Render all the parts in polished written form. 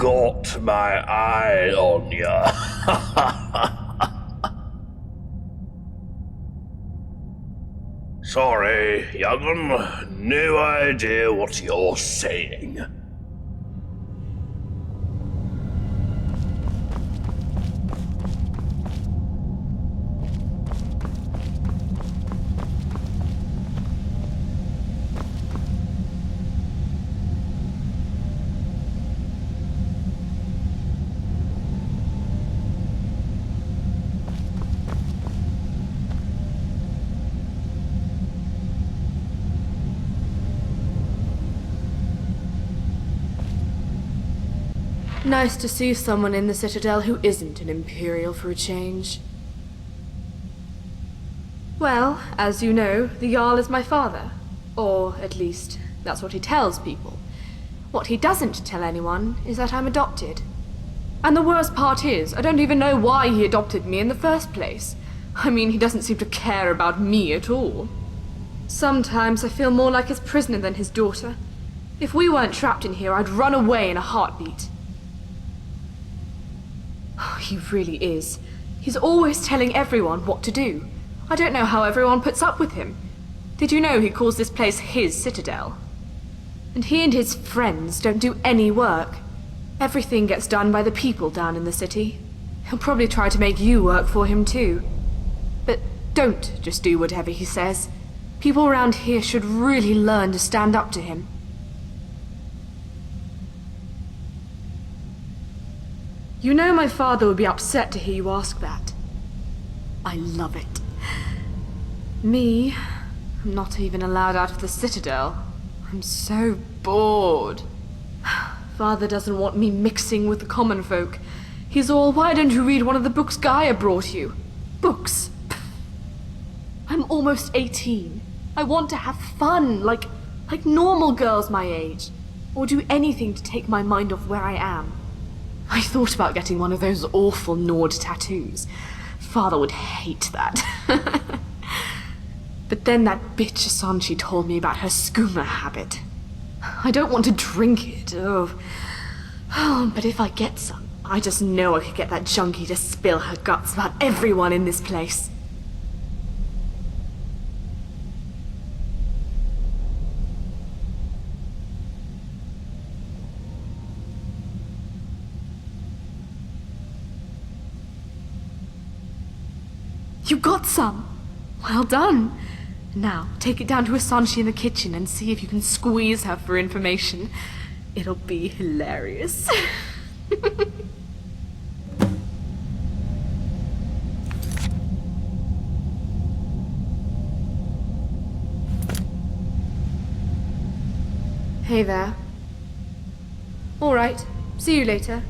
got my eye on ya. Sorry, young'un. No idea what you're saying. Nice to see someone in the Citadel who isn't an Imperial for a change. Well, as you know, the Jarl is my father. Or, at least, that's what he tells people. What he doesn't tell anyone is that I'm adopted. And the worst part is, I don't even know why he adopted me in the first place. I mean, he doesn't seem to care about me at all. Sometimes I feel more like his prisoner than his daughter. If we weren't trapped in here, I'd run away in a heartbeat. He really is. He's always telling everyone what to do. I don't know how everyone puts up with him. Did you know he calls this place his Citadel? And he and his friends don't do any work. Everything gets done by the people down in the city. He'll probably try to make you work for him too. But don't just do whatever he says. People around here should really learn to stand up to him. You know my father would be upset to hear you ask that. I love it. Me, I'm not even allowed out of the Citadel. I'm so bored. Father doesn't want me mixing with the common folk. He's all, why don't you read one of the books Gaia brought you? Books? I'm almost 18. I want to have fun, like normal girls my age. Or do anything to take my mind off where I am. I thought about getting one of those awful Nord tattoos. Father would hate that. But then that bitch Asanchi told me about her skooma habit. I don't want to drink it, but if I get some, I just know I could get that junkie to spill her guts about everyone in this place. You got some! Well done! Now, take it down to Asanchi in the kitchen and see if you can squeeze her for information. It'll be hilarious. Hey there. All right, see you later.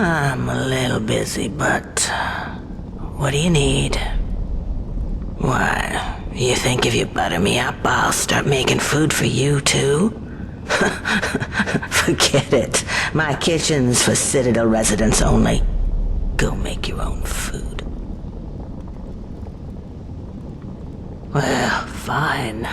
I'm a little busy, but what do you need? Why, you think if you butter me up, I'll start making food for you too? Forget it. My kitchen's for Citadel residents only. Go make your own food. Well, fine.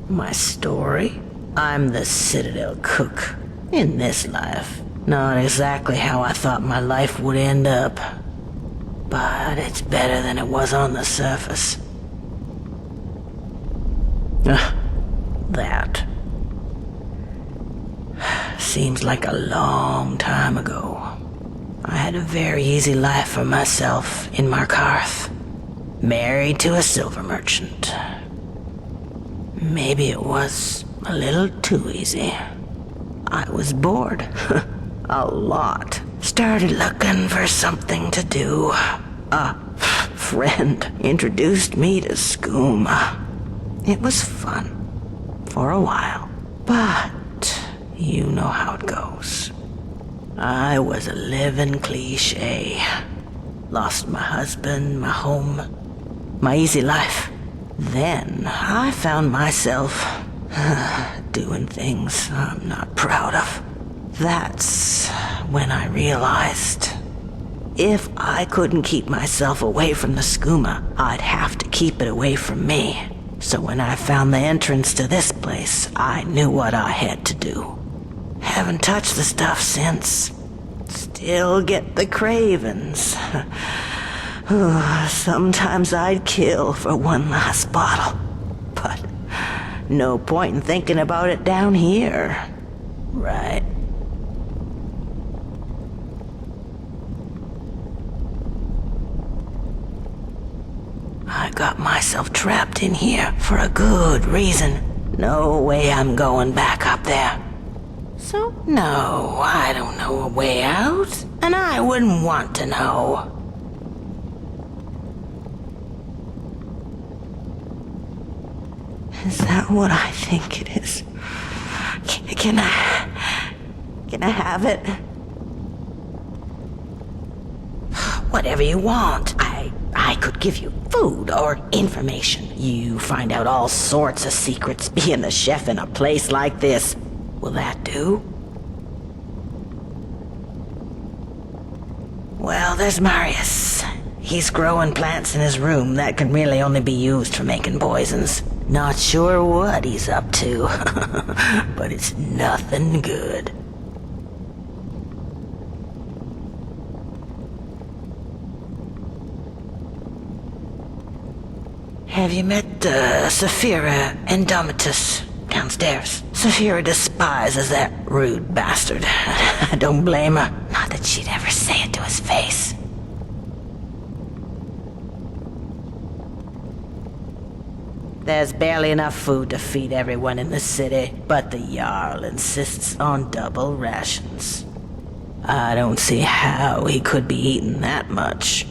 My story? I'm the Citadel cook. In this life. Not exactly how I thought my life would end up. But it's better than it was on the surface. That. Seems like a long time ago. I had a very easy life for myself in Markarth. Married to a silver merchant. Maybe it was a little too easy. I was bored. A lot. Started looking for something to do. A friend introduced me to skooma. It was fun. For a while. But you know how it goes. I was a living cliche. Lost my husband, my home, my easy life. Then I found myself doing things I'm not proud of. That's when I realized if I couldn't keep myself away from the skooma, I'd have to keep it away from me. So when I found the entrance to this place, I knew what I had to do. Haven't touched the stuff since. Still get the cravings. Sometimes I'd kill for one last bottle. But no point in thinking about it down here. Right. I got myself trapped in here for a good reason. No way I'm going back up there. So, no, I don't know a way out, and I wouldn't want to know. Is that what I think it is? Can I have it? Whatever you want. I could give you food or information. You find out all sorts of secrets being the chef in a place like this. Will that do? Well, there's Marius. He's growing plants in his room that can really only be used for making poisons. Not sure what he's up to, but it's nothing good. Have you met Saphira Indomitus downstairs? Saphira despises that rude bastard. I don't blame her. Not that she'd ever say it to his face. There's barely enough food to feed everyone in the city, but the Jarl insists on double rations. I don't see how he could be eating that much.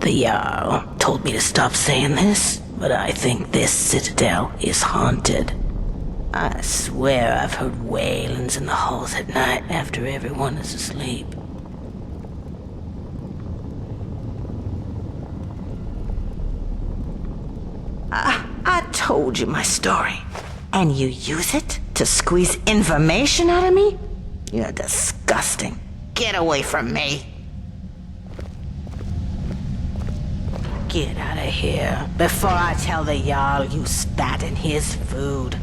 The Jarl told me to stop saying this, but I think this citadel is haunted. I swear I've heard wailings in the halls at night after everyone is asleep. I told you my story, and you use it to squeeze information out of me? You're disgusting. Get away from me. Get out of here before I tell the Jarl you spat in his food.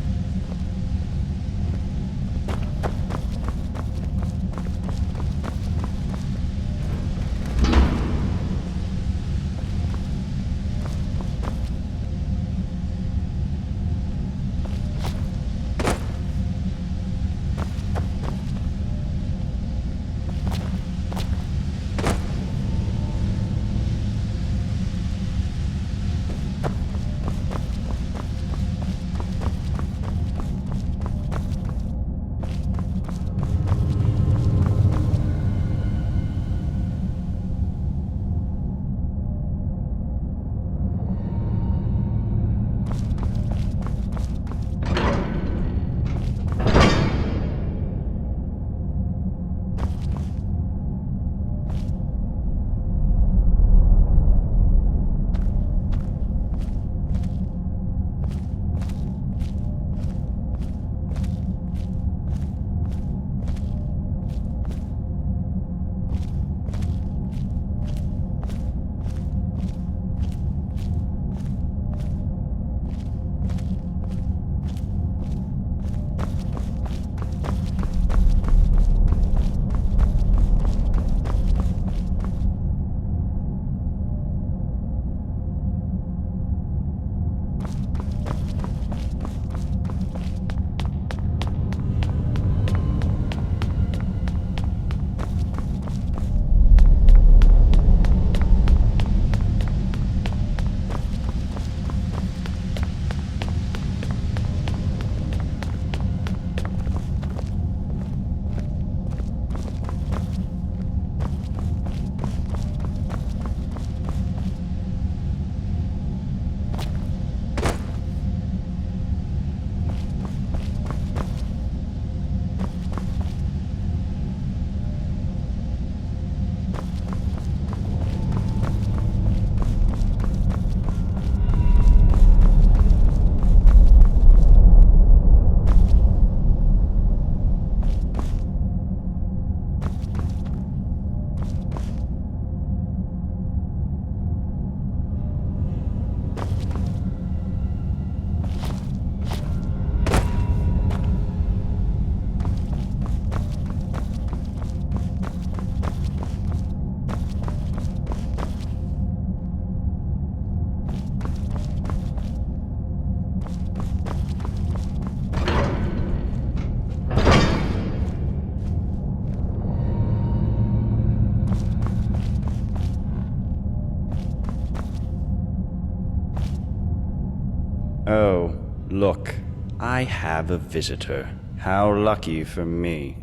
Oh, look, I have a visitor. How lucky for me.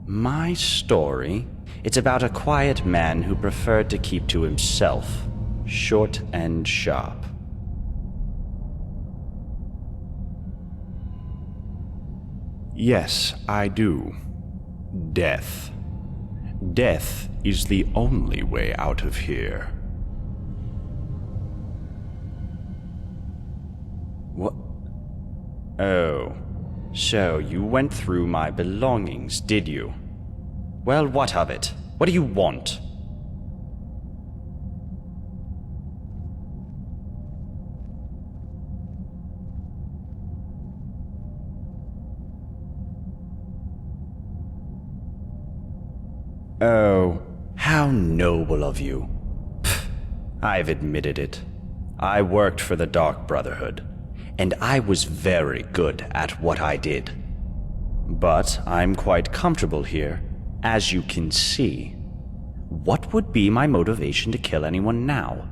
My story? It's about a quiet man who preferred to keep to himself. Short and sharp. Yes, I do. Death. Death is the only way out of here. What? Oh, so you went through my belongings, did you? Well, what of it? What do you want? Oh, how noble of you. Pfft, I've admitted it. I worked for the Dark Brotherhood, and I was very good at what I did. But I'm quite comfortable here, as you can see. What would be my motivation to kill anyone now?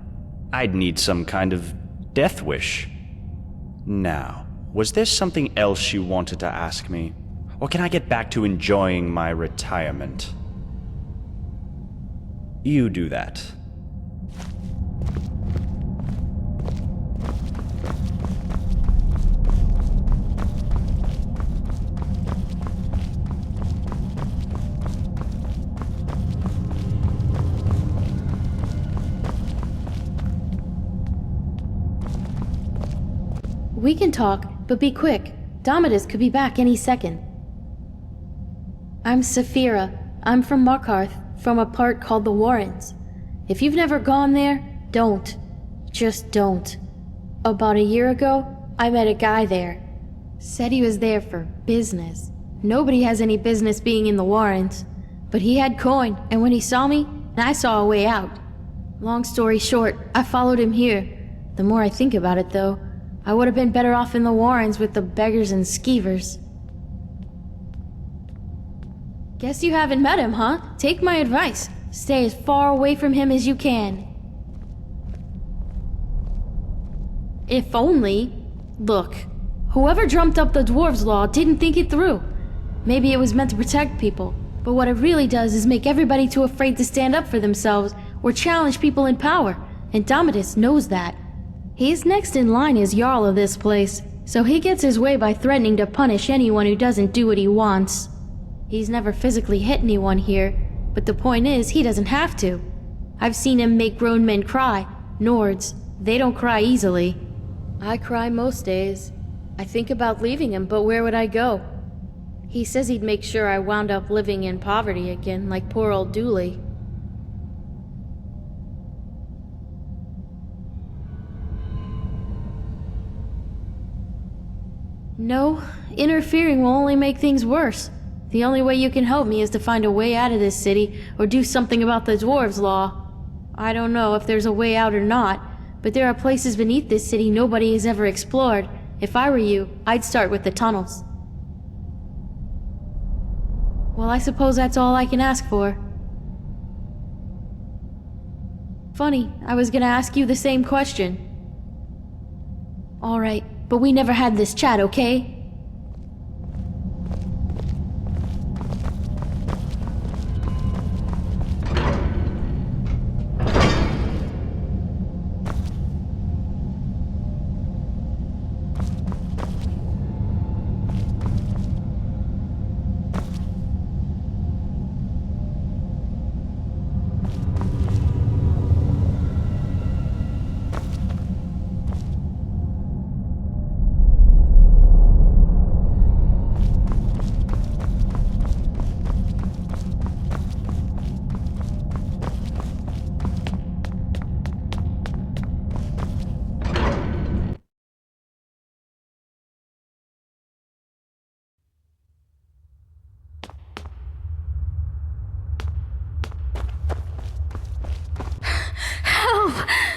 I'd need some kind of death wish. Now, was there something else you wanted to ask me? Or can I get back to enjoying my retirement? You do that. We can talk, but be quick. Domitus could be back any second. I'm Saphira. I'm from Markarth, from a part called the Warrens. If you've never gone there, don't. Just don't. About a year ago, I met a guy there. Said he was there for business. Nobody has any business being in the Warrens. But he had coin, and when he saw me, I saw a way out. Long story short, I followed him here. The more I think about it, though, I would have been better off in the Warrens with the beggars and skeevers. Guess you haven't met him, huh? Take my advice. Stay as far away from him as you can. If only... Look, whoever dreamt up the Dwarves' Law didn't think it through. Maybe it was meant to protect people, but what it really does is make everybody too afraid to stand up for themselves or challenge people in power, and Domitus knows that. He's next in line as Jarl of this place, so he gets his way by threatening to punish anyone who doesn't do what he wants. He's never physically hit anyone here, but the point is, he doesn't have to. I've seen him make grown men cry. Nords, they don't cry easily. I cry most days. I think about leaving him, but where would I go? He says he'd make sure I wound up living in poverty again, like poor old Dooley. No, interfering will only make things worse. The only way you can help me is to find a way out of this city, or do something about the Dwarves' Law. I don't know if there's a way out or not, but there are places beneath this city nobody has ever explored. If I were you, I'd start with the tunnels. Well, I suppose that's all I can ask for. Funny, I was gonna ask you the same question. Alright, but we never had this chat, okay?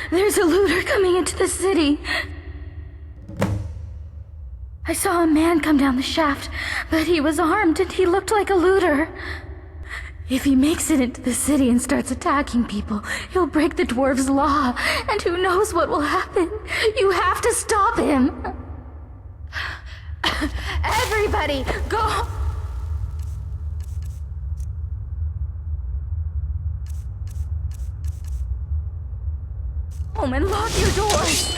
There's a looter coming into the city. I saw a man come down the shaft, but he was armed and he looked like a looter. If he makes it into the city and starts attacking people, he'll break the dwarves' law, and who knows what will happen. You have to stop him. Everybody, go! Home and lock your doors.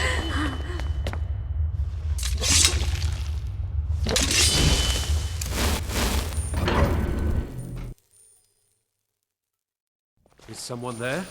Is someone there?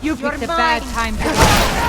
You picked a bad time to run.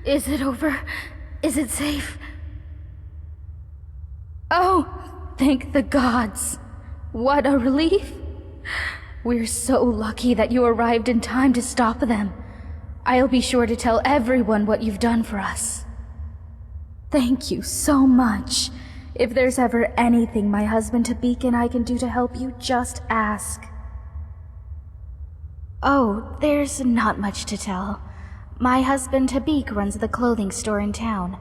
Is it over? Is it safe? Oh, thank the gods. What a relief. We're so lucky that you arrived in time to stop them. I'll be sure to tell everyone what you've done for us. Thank you so much. If there's ever anything my husband Tabik and I can do to help you, just ask. Oh, there's not much to tell. My husband Tabik runs the clothing store in town.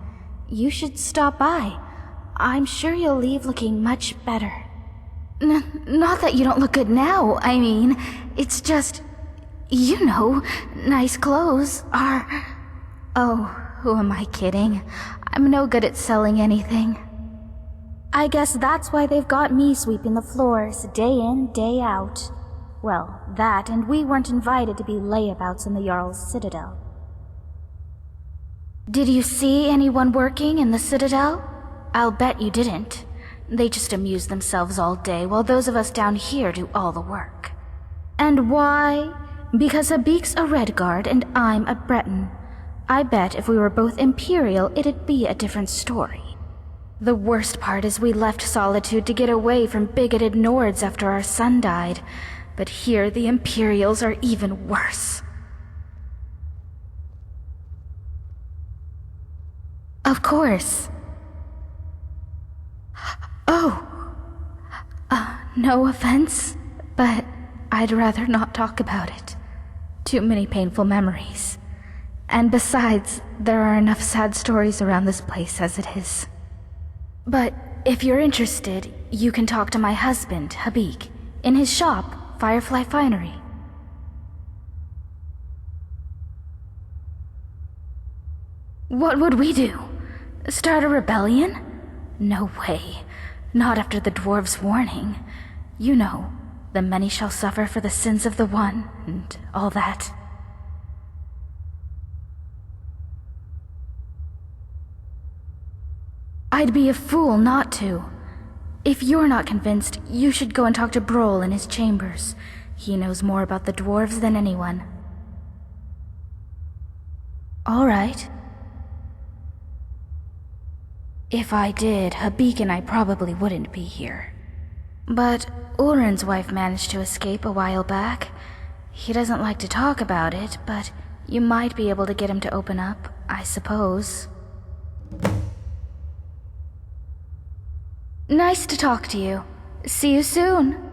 You should stop by. I'm sure you'll leave looking much better. Not that you don't look good now, I mean, it's just, you know, nice clothes are... Oh, who am I kidding? I'm no good at selling anything. I guess that's why they've got me sweeping the floors day in, day out. Well, that, and we weren't invited to be layabouts in the Jarl's Citadel. Did you see anyone working in the Citadel? I'll bet you didn't. They just amuse themselves all day while those of us down here do all the work. And why? Because Habik's a Redguard and I'm a Breton. I bet if we were both Imperial, it'd be a different story. The worst part is we left Solitude to get away from bigoted Nords after our son died. But here the Imperials are even worse. Of course. Oh. No offense, but I'd rather not talk about it. Too many painful memories. And besides, there are enough sad stories around this place as it is. But if you're interested, you can talk to my husband, Habik, in his shop, Firefly Finery. What would we do? Start a rebellion? No way. Not after the dwarves' warning. You know, the many shall suffer for the sins of the one, and all that. I'd be a fool not to. If you're not convinced, you should go and talk to Broll in his chambers. He knows more about the dwarves than anyone. All right. If I did, Habik and I probably wouldn't be here. But Ulrin's wife managed to escape a while back. He doesn't like to talk about it, but you might be able to get him to open up, I suppose. Nice to talk to you. See you soon.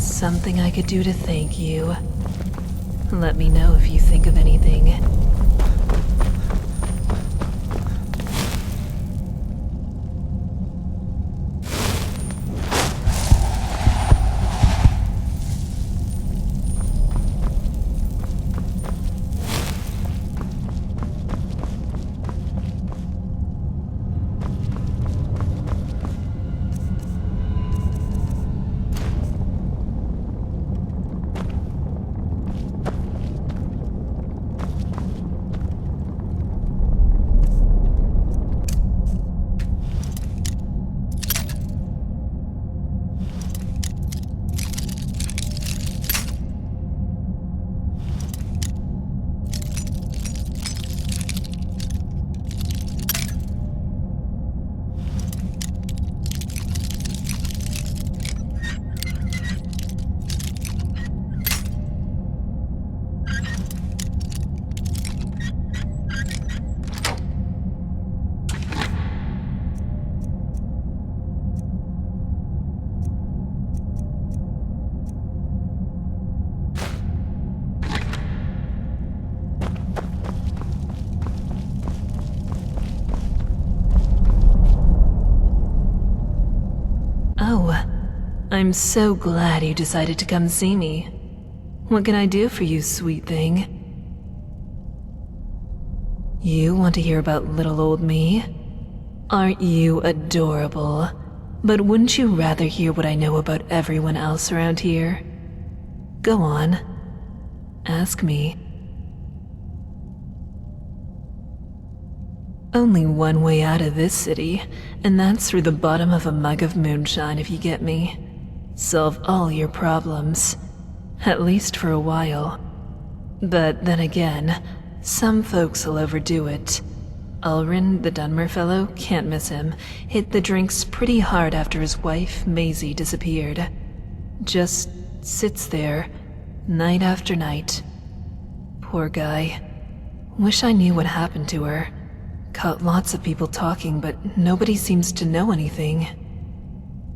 something I could do to thank you? Let me know if you think of anything. Oh, I'm so glad you decided to come see me. What can I do for you, sweet thing? You want to hear about little old me? Aren't you adorable? But wouldn't you rather hear what I know about everyone else around here? Go on. Ask me. Only one way out of this city, and that's through the bottom of a mug of moonshine, if you get me. Solve all your problems. At least for a while. But then again, some folks will overdo it. Ulrin, the Dunmer fellow, can't miss him, hit the drinks pretty hard after his wife, Maisie, disappeared. Just sits there, night after night. Poor guy. Wish I knew what happened to her. Caught lots of people talking, but nobody seems to know anything.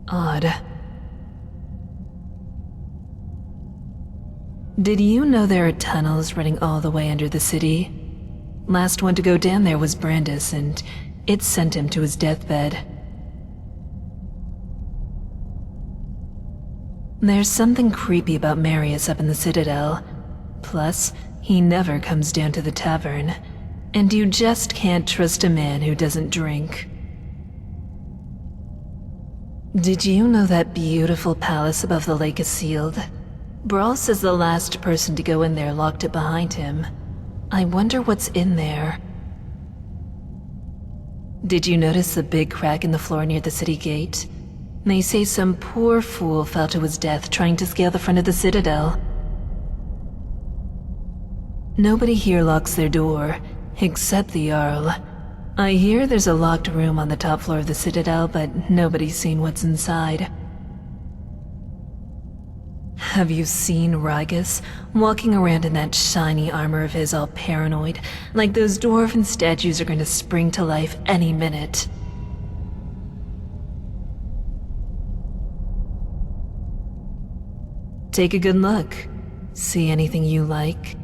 Odd. Did you know there are tunnels running all the way under the city? Last one to go down there was Brandis, and it sent him to his deathbed. There's something creepy about Marius up in the Citadel. Plus, he never comes down to the tavern. And you just can't trust a man who doesn't drink. Did you know that beautiful palace above the lake is sealed? Brawl says the last person to go in there locked it behind him. I wonder what's in there. Did you notice the big crack in the floor near the city gate? They say some poor fool fell to his death trying to scale the front of the Citadel. Nobody here locks their door, except the Jarl. I hear there's a locked room on the top floor of the Citadel, but nobody's seen what's inside. Have you seen Rygus walking around in that shiny armor of his all paranoid, like those dwarven statues are going to spring to life any minute? Take a good look. See anything you like?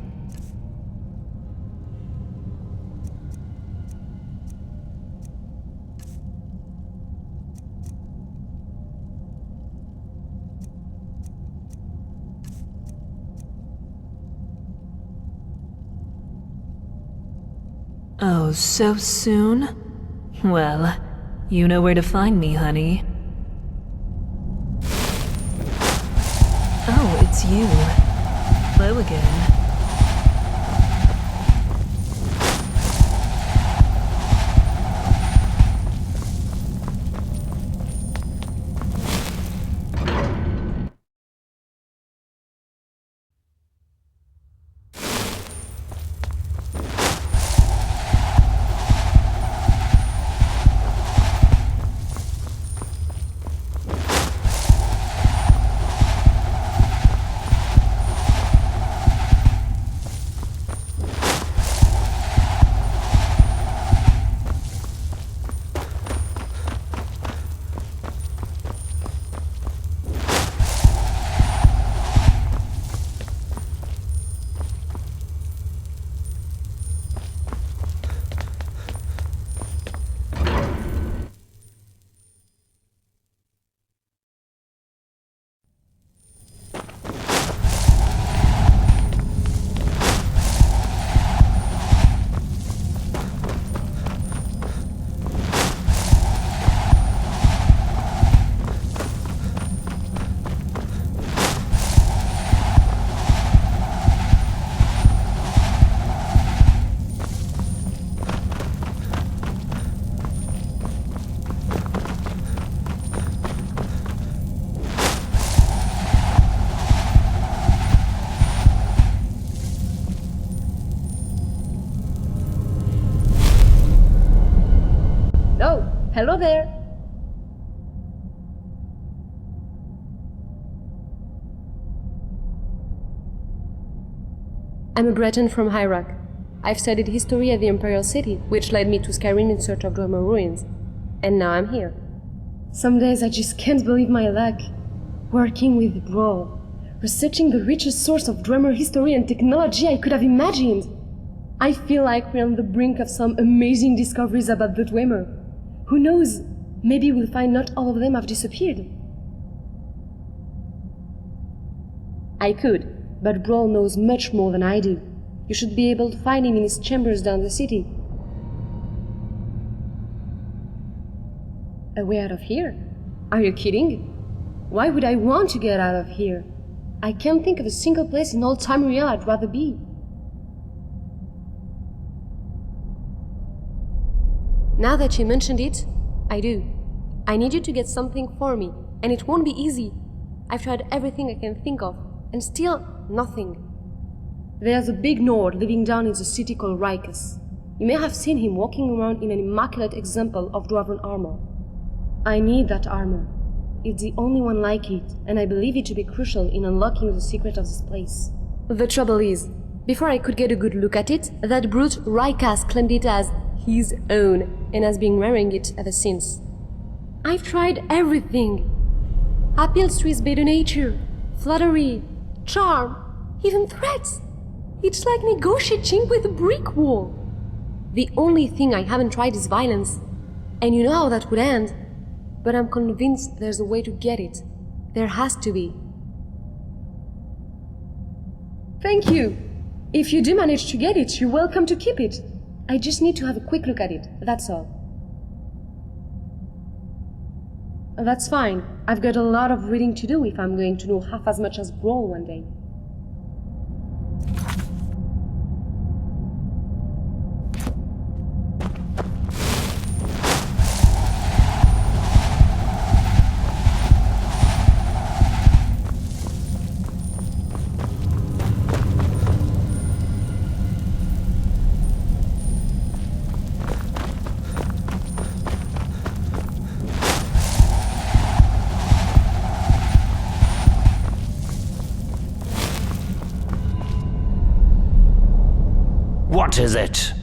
Oh, so soon? Well, you know where to find me, honey. Oh, it's you. Hello again. I'm a Breton from Hyrak. I've studied history at the Imperial City, which led me to Skyrim in search of Dwemer ruins. And now I'm here. Some days I just can't believe my luck. Working with Brawl, researching the richest source of Dwemer history and technology I could have imagined. I feel like we're on the brink of some amazing discoveries about the Dwemer. Who knows, maybe we'll find not all of them have disappeared. I could, but Brawl knows much more than I do. You should be able to find him in his chambers down the city. A way out of here? Are you kidding? Why would I want to get out of here? I can't think of a single place in all Tamriel I'd rather be. Now that you mentioned it, I do. I need you to get something for me, and it won't be easy. I've tried everything I can think of, and still nothing. There's a big Nord living down in the city called Rikus. You may have seen him walking around in an immaculate example of dwarven armor. I need that armor. It's the only one like it, and I believe it to be crucial in unlocking the secret of this place. The trouble is, before I could get a good look at it, that brute Rikas claimed it as his own, and has been wearing it ever since. I've tried everything. Appeals to his better nature, flattery, charm, even threats. It's like negotiating with a brick wall. The only thing I haven't tried is violence, and you know how that would end. But I'm convinced there's a way to get it. There has to be. Thank you. If you do manage to get it, you're welcome to keep it. I just need to have a quick look at it, that's all. That's fine. I've got a lot of reading to do if I'm going to know half as much as Brawl one day. What is it?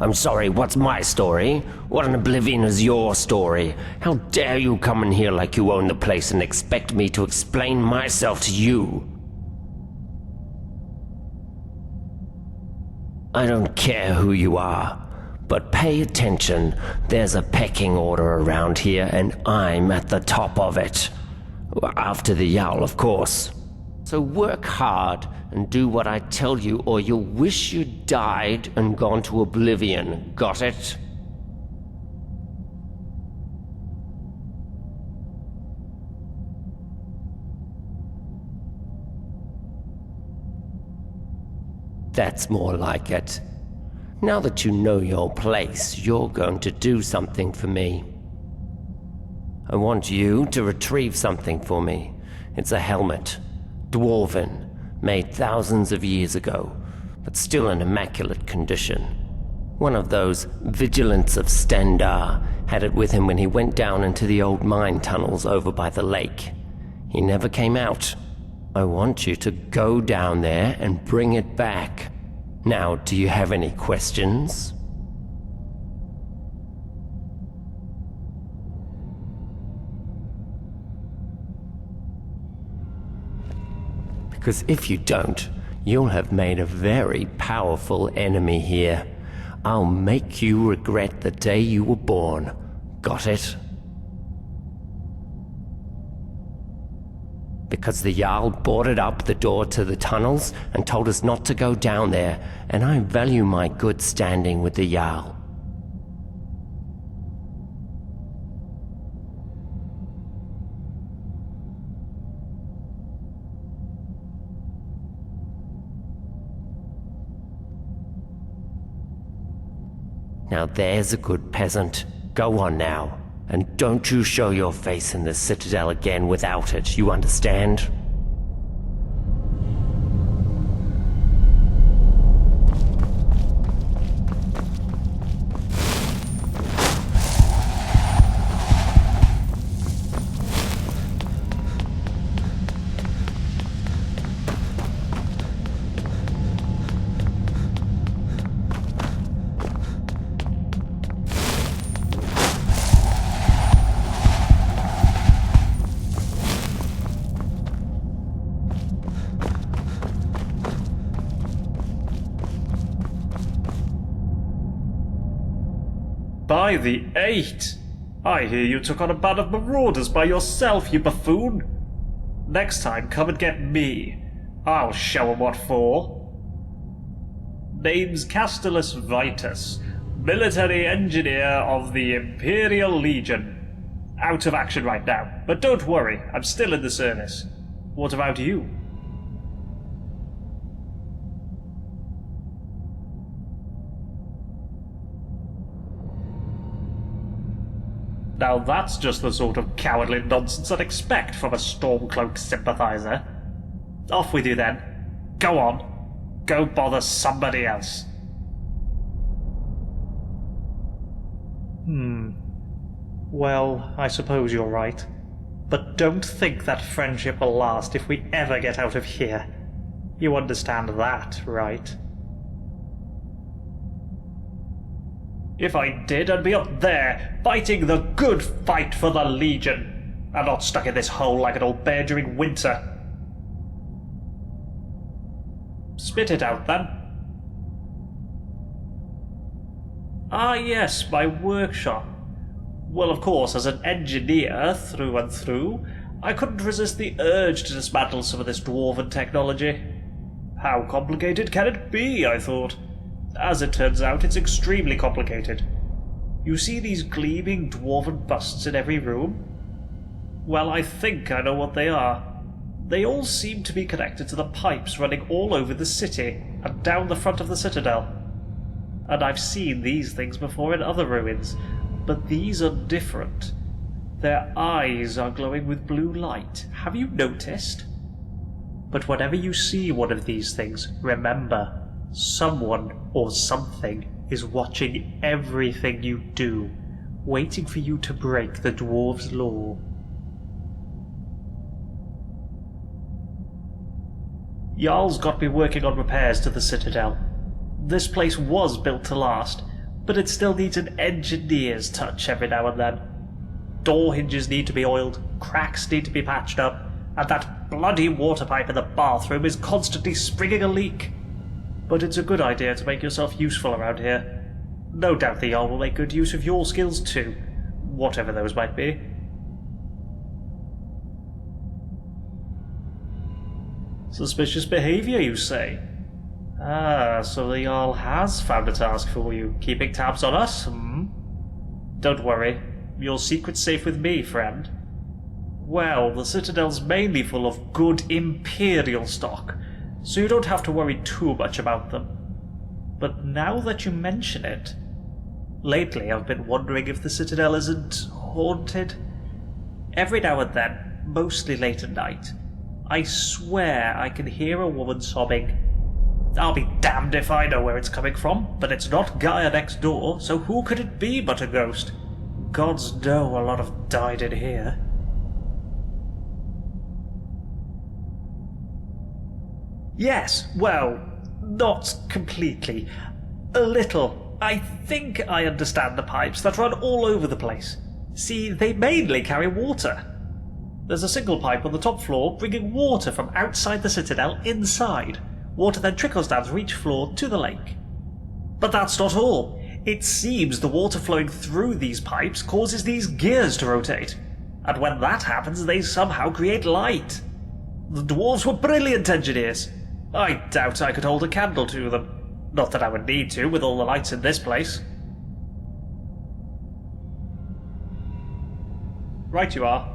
I'm sorry, what's my story? What in oblivion is your story? How dare you come in here like you own the place and expect me to explain myself to you? I don't care who you are, but pay attention. There's a pecking order around here, and I'm at the top of it. After the Yowl, of course. So work hard and do what I tell you, or you'll wish you'd died and gone to oblivion. Got it? That's more like it. Now that you know your place, you're going to do something for me. I want you to retrieve something for me. It's a helmet. Dwarven, made thousands of years ago, but still in immaculate condition. One of those vigilants of Stendar had it with him when he went down into the old mine tunnels over by the lake. He never came out. I want you to go down there and bring it back. Now, do you have any questions? Because if you don't, you'll have made a very powerful enemy here. I'll make you regret the day you were born. Got it? Because the Jarl boarded up the door to the tunnels and told us not to go down there, and I value my good standing with the Jarl. Now there's a good peasant. Go on now. And don't you show your face in the Citadel again without it, you understand? By the 8! I hear you took on a band of marauders by yourself, you buffoon! Next time, come and get me. I'll show 'em what for. Name's Castellus Vitus, military engineer of the Imperial Legion. Out of action right now, but don't worry, I'm still in the service. What about you? Now that's just the sort of cowardly nonsense I'd expect from a Stormcloak sympathizer. Off with you then. Go on. Go bother somebody else. Well, I suppose you're right. But don't think that friendship will last if we ever get out of here. You understand that, right? If I did, I'd be up there, fighting the good fight for the Legion, and not stuck in this hole like an old bear during winter. Spit it out, then. Ah, yes, my workshop. Well, of course, as an engineer through and through, I couldn't resist the urge to dismantle some of this dwarven technology. How complicated can it be, I thought. As it turns out, it's extremely complicated. You see these gleaming dwarven busts in every room? Well, I think I know what they are. They all seem to be connected to the pipes running all over the city and down the front of the citadel. And I've seen these things before in other ruins, but these are different. Their eyes are glowing with blue light. Have you noticed? But whenever you see one of these things, remember, someone or something is watching everything you do, waiting for you to break the dwarves' law. Jarl's got me working on repairs to the citadel. This place was built to last, but it still needs an engineer's touch every now and then. Door hinges need to be oiled, cracks need to be patched up, and that bloody water pipe in the bathroom is constantly springing a leak. But it's a good idea to make yourself useful around here. No doubt the Jarl will make good use of your skills too, whatever those might be. Suspicious behaviour, you say? Ah, so the Jarl has found a task for you, keeping tabs on us, Don't worry, your secret's safe with me, friend. Well, the Citadel's mainly full of good Imperial stock, so you don't have to worry too much about them. But now that you mention it, lately I've been wondering if the Citadel isn't haunted. Every now and then, mostly late at night, I swear I can hear a woman sobbing. I'll be damned if I know where it's coming from, but it's not Gaia next door, so who could it be but a ghost? Gods know a lot have died in here. Yes, well, not completely. A little. I think I understand the pipes that run all over the place. See, they mainly carry water. There's a single pipe on the top floor bringing water from outside the citadel inside. Water then trickles down through each floor to the lake. But that's not all. It seems the water flowing through these pipes causes these gears to rotate. And when that happens, they somehow create light. The dwarves were brilliant engineers. I doubt I could hold a candle to them. Not that I would need to, with all the lights in this place. Right you are.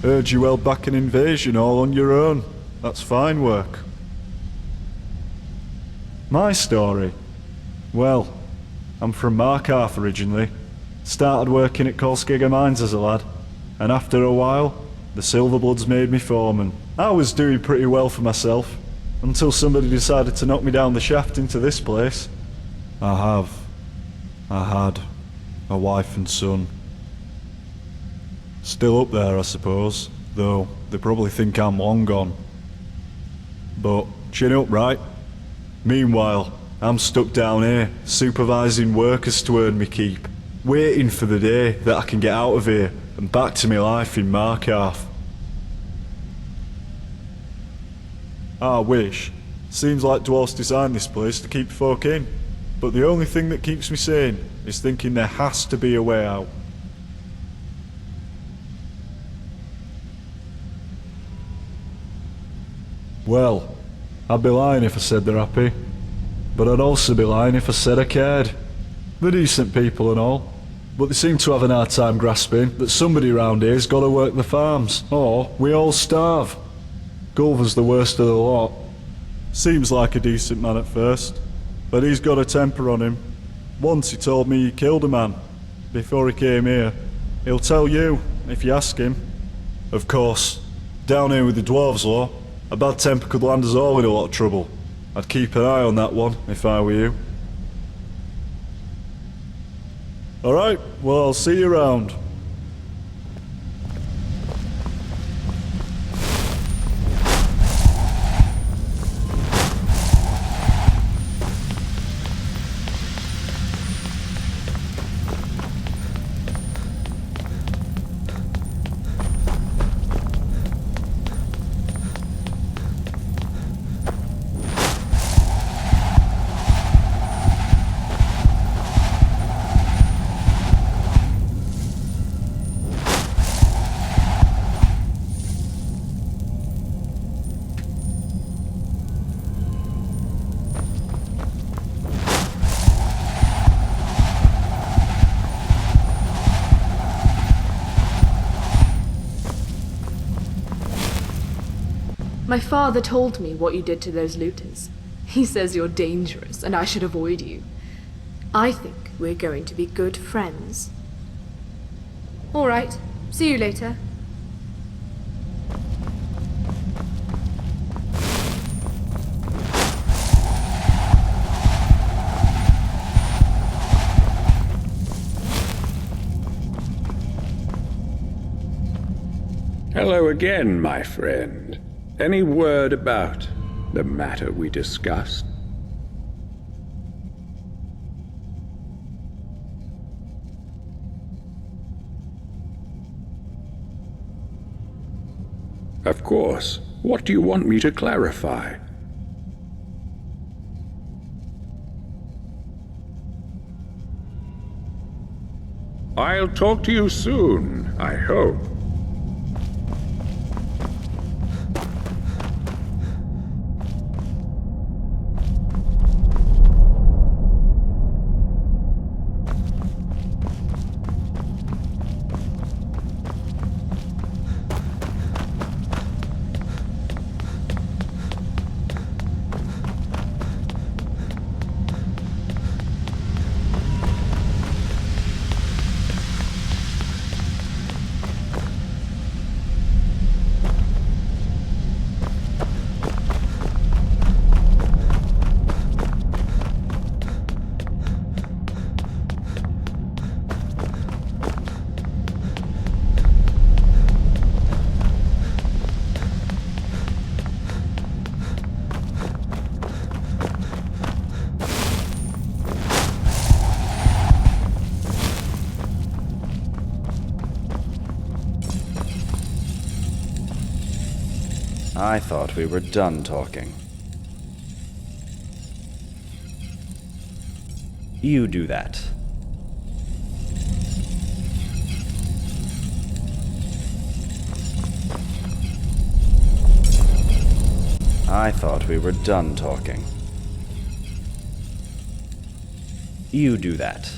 Heard you held back an invasion all on your own. That's fine work. My story? Well, I'm from Markarth originally. Started working at Kolskegga Mines as a lad, and after a while, the Silverbloods made me foreman. I was doing pretty well for myself, until somebody decided to knock me down the shaft into this place. I had a wife and son. Still up there, I suppose, though they probably think I'm long gone. But chin up, right? Meanwhile, I'm stuck down here, supervising workers to earn me keep, waiting for the day that I can get out of here and back to my life in Markarth. I wish. Seems like dwarves designed this place to keep folk in, but the only thing that keeps me sane is thinking there has to be a way out. Well, I'd be lying if I said they're happy, but I'd also be lying if I said I cared. They're decent people and all, but they seem to have an hard time grasping that somebody around here's got to work the farms, or we all starve. Gulver's the worst of the lot. Seems like a decent man at first, but he's got a temper on him. Once he told me he killed a man before he came here. He'll tell you, if you ask him. Of course, down here with the Dwarves Law, a bad temper could land us all in a lot of trouble. I'd keep an eye on that one, if I were you. Alright, well I'll see you around. My father told me what you did to those looters. He says you're dangerous and I should avoid you. I think we're going to be good friends. All right, see you later. Hello again, my friend. Any word about the matter we discussed? Of course. What do you want me to clarify? I'll talk to you soon, I hope. I thought we were done talking. You do that. I thought we were done talking. You do that.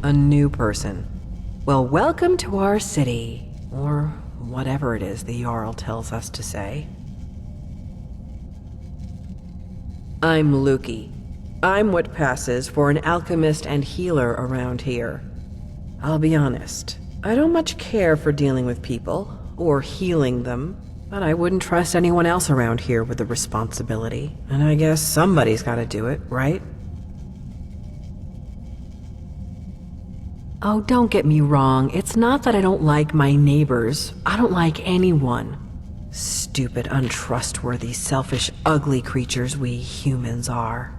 A new person. Well, welcome to our city. Or whatever it is the Jarl tells us to say. I'm Luki. I'm what passes for an alchemist and healer around here. I'll be honest, I don't much care for dealing with people, or healing them, but I wouldn't trust anyone else around here with the responsibility, and I guess somebody's gotta do it, right? Oh, don't get me wrong, it's not that I don't like my neighbors. I don't like anyone. Stupid, untrustworthy, selfish, ugly creatures we humans are.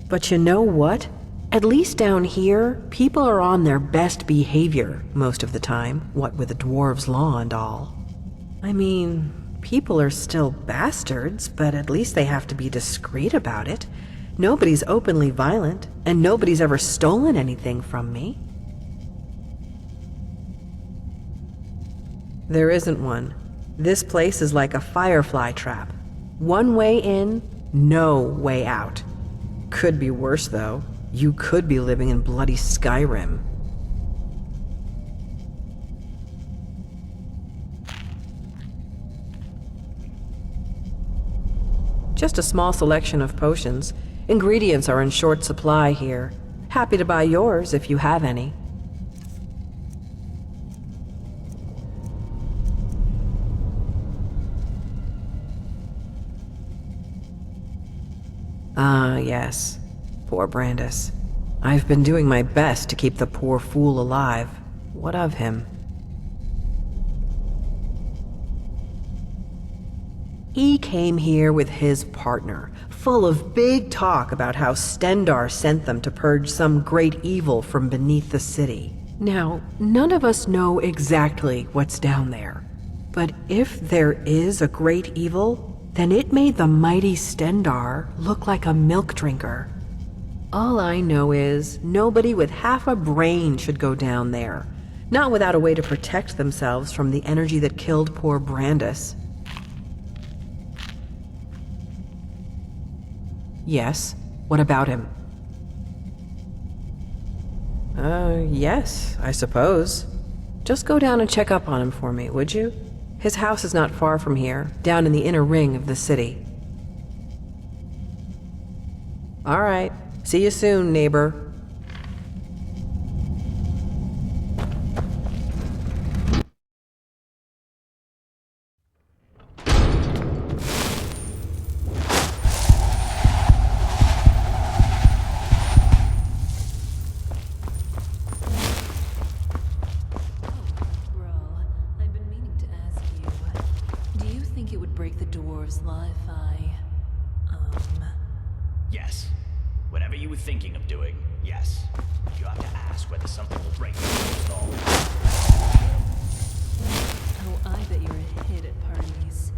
But you know what? At least down here, people are on their best behavior most of the time, what with the dwarves' law and all. I mean, people are still bastards, but at least they have to be discreet about it. Nobody's openly violent, and nobody's ever stolen anything from me. There isn't one. This place is like a firefly trap. One way in, no way out. Could be worse, though. You could be living in bloody Skyrim. Just a small selection of potions. Ingredients are in short supply here. Happy to buy yours if you have any. Ah, yes. Poor Brandis. I've been doing my best to keep the poor fool alive. What of him? He came here with his partner, full of big talk about how Stendar sent them to purge some great evil from beneath the city. Now, none of us know exactly what's down there. But if there is a great evil, then it made the mighty Stendar look like a milk drinker. All I know is nobody with half a brain should go down there, not without a way to protect themselves from the energy that killed poor Brandis. Yes, what about him? Yes, I suppose. Just go down and check up on him for me, would you? His house is not far from here, down in the inner ring of the city. All right. See you soon, neighbor. Yes. Whatever you were thinking of doing, yes. You have to ask whether something will break the rules all. Oh, I bet you're a hit at parties.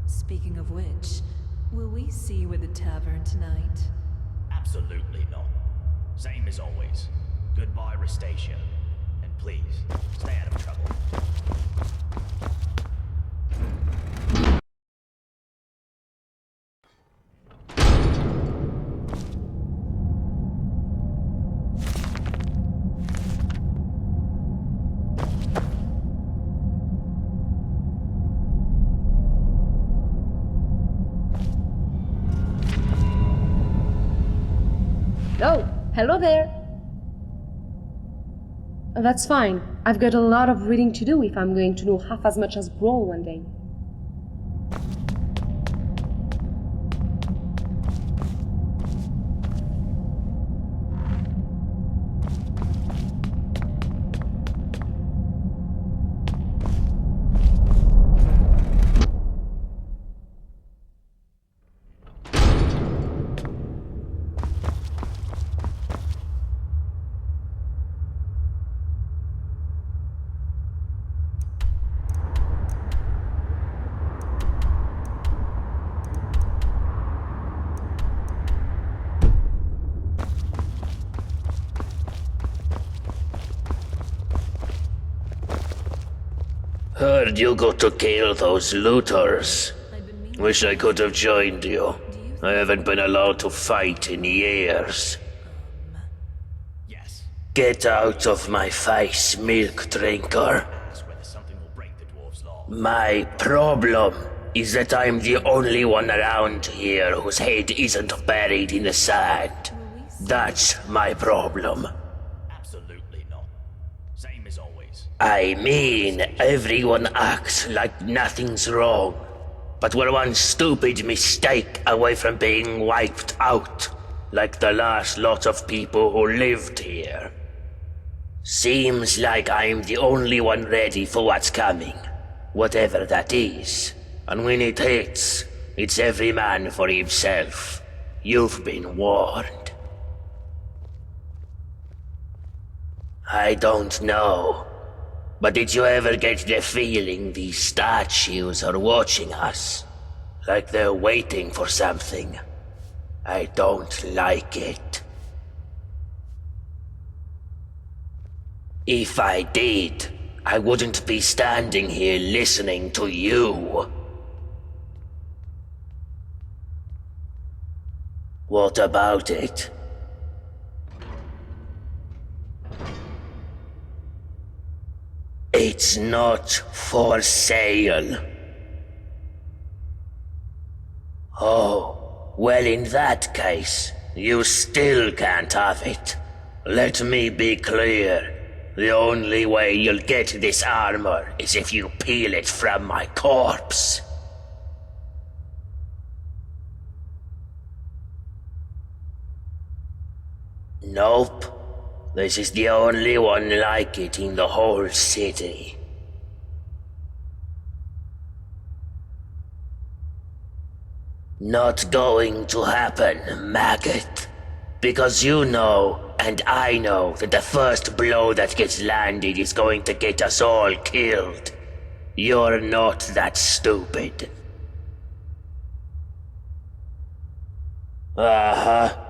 Speaking of which, will we see you at the tavern tonight? Absolutely not. Same as always. Goodbye, Rastasia. And please, stay out of trouble. Oh, hello there. That's fine. I've got a lot of reading to do if I'm going to know half as much as Brawl one day. Heard you got to kill those looters. Wish I could have joined you. I haven't been allowed to fight in years. Yes. Get out of my face, milk drinker. My problem is that I'm the only one around here whose head isn't buried in the sand. That's my problem. Absolutely not. Same as always. I mean, everyone acts like nothing's wrong, but we're one stupid mistake away from being wiped out, like the last lot of people who lived here. Seems like I'm the only one ready for what's coming, whatever that is. And when it hits, it's every man for himself. You've been warned. I don't know, but did you ever get the feeling these statues are watching us? Like they're waiting for something? I don't like it. If I did, I wouldn't be standing here listening to you. What about it? It's not for sale. Oh, well, in that case, you still can't have it. Let me be clear. The only way you'll get this armor is if you peel it from my corpse. Nope. This is the only one like it in the whole city. Not going to happen, maggot. Because you know, and I know, that the first blow that gets landed is going to get us all killed. You're not that stupid. Uh-huh.